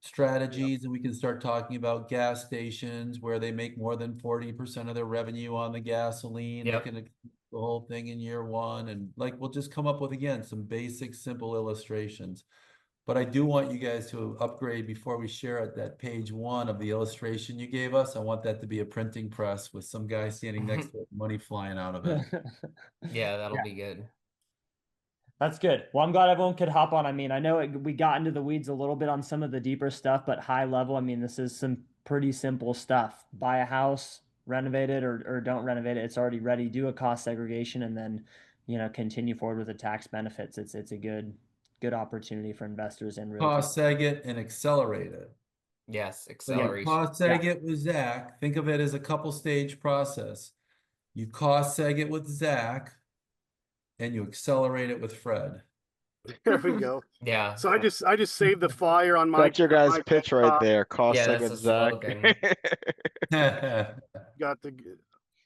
strategies, and we can start talking about gas stations where they make more than 40% of their revenue on the gasoline. Yep. They can the whole thing in year one, and like we'll just come up with again some basic simple illustrations. But I do want you guys to upgrade before we share it, that page 1 of the illustration you gave us. I want that to be a printing press with some guy standing next to it, money flying out of it. Yeah, that'll be good. That's good. Well, I'm glad everyone could hop on. I mean, I know we got into the weeds a little bit on some of the deeper stuff, but high level, I mean, this is some pretty simple stuff. Buy a house, renovate it, or don't renovate it. It's already ready. Do a cost segregation, and then, continue forward with the tax benefits. It's a good opportunity for investors in real estate. Cost seg it and accelerate it. Yes, So you acceleration. cost seg it with Zach. Think of it as a couple stage process. You cost seg it with Zach, and you accelerate it with Fred. There we go. Yeah. So I just saved the flyer on my. That's your guys' my pitch right desktop. there. Cost Yeah, seg that's with the Zach. slogan. Got the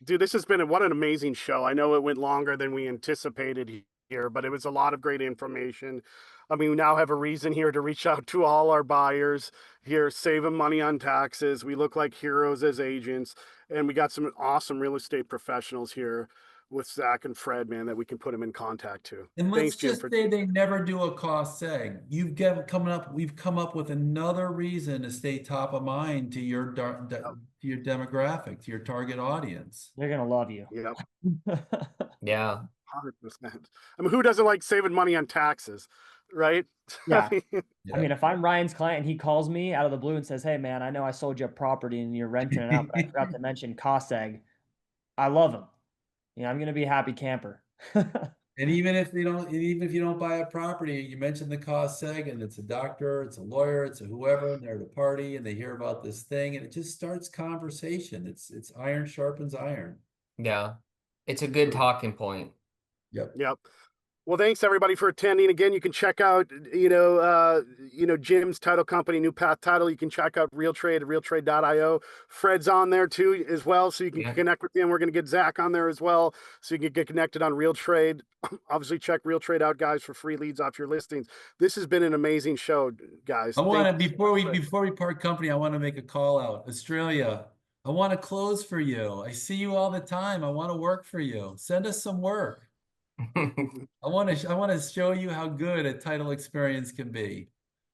dude. This has been what an amazing show. I know it went longer than we anticipated here, but it was a lot of great information. I mean, we now have a reason here to reach out to all our buyers here, save them money on taxes. We look like heroes as agents, and we got some awesome real estate professionals here with Zach and Fred, man, that we can put them in contact to. And Thanks, let's Jim. just say they never do a cost seg. We've come up with another reason to stay top of mind to your demographic, to your target audience. They're gonna love you. Yep. Yeah. 100%. I mean, who doesn't like saving money on taxes? right? Yeah. Yeah. I mean, if I'm Ryan's client and he calls me out of the blue and says, "Hey, man, I know I sold you a property and you're renting it out, but I forgot to mention cost egg," I love him. You know, I'm gonna be a happy camper. And even if you don't buy a property, you mentioned the cost seg, and it's a doctor, it's a lawyer, it's a whoever, and they're at a party and they hear about this thing, and it just starts conversation. It's iron sharpens iron. Yeah. It's a good talking point. Yep. Yep. Well, thanks everybody for attending. Again, you can check out, Jim's title company, New Path Title. You can check out RealTrade at realtrade.io. Fred's on there too, as well. So you can Yeah. connect with him. We're going to get Zach on there as well. So you can get connected on RealTrade. Obviously check RealTrade out, guys, for free leads off your listings. This has been an amazing show, guys. I want to, Thank you. before we part company, I want to make a call out. Australia, I want to close for you. I see you all the time. I want to work for you. Send us some work. I want to show you how good a title experience can be.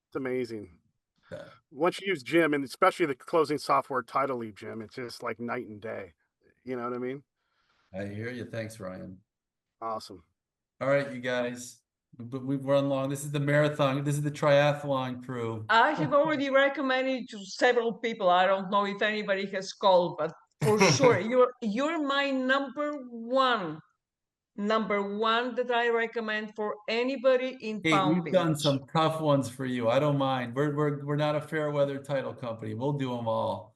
It's amazing. Yeah. Once you use Jim, and especially the closing software Title Lead, Jim, it's just like night and day. You know what I mean? I hear you. Thanks, Ryan. Awesome. All right, you guys. We've run long. This is the marathon. This is the triathlon crew. I have already recommended to several people. I don't know if anybody has called, but for sure, you're my number one that I recommend for anybody in Hey, Palm we've done Beach. some tough ones for you. I don't mind. We're not a fair weather title company. We'll do them all.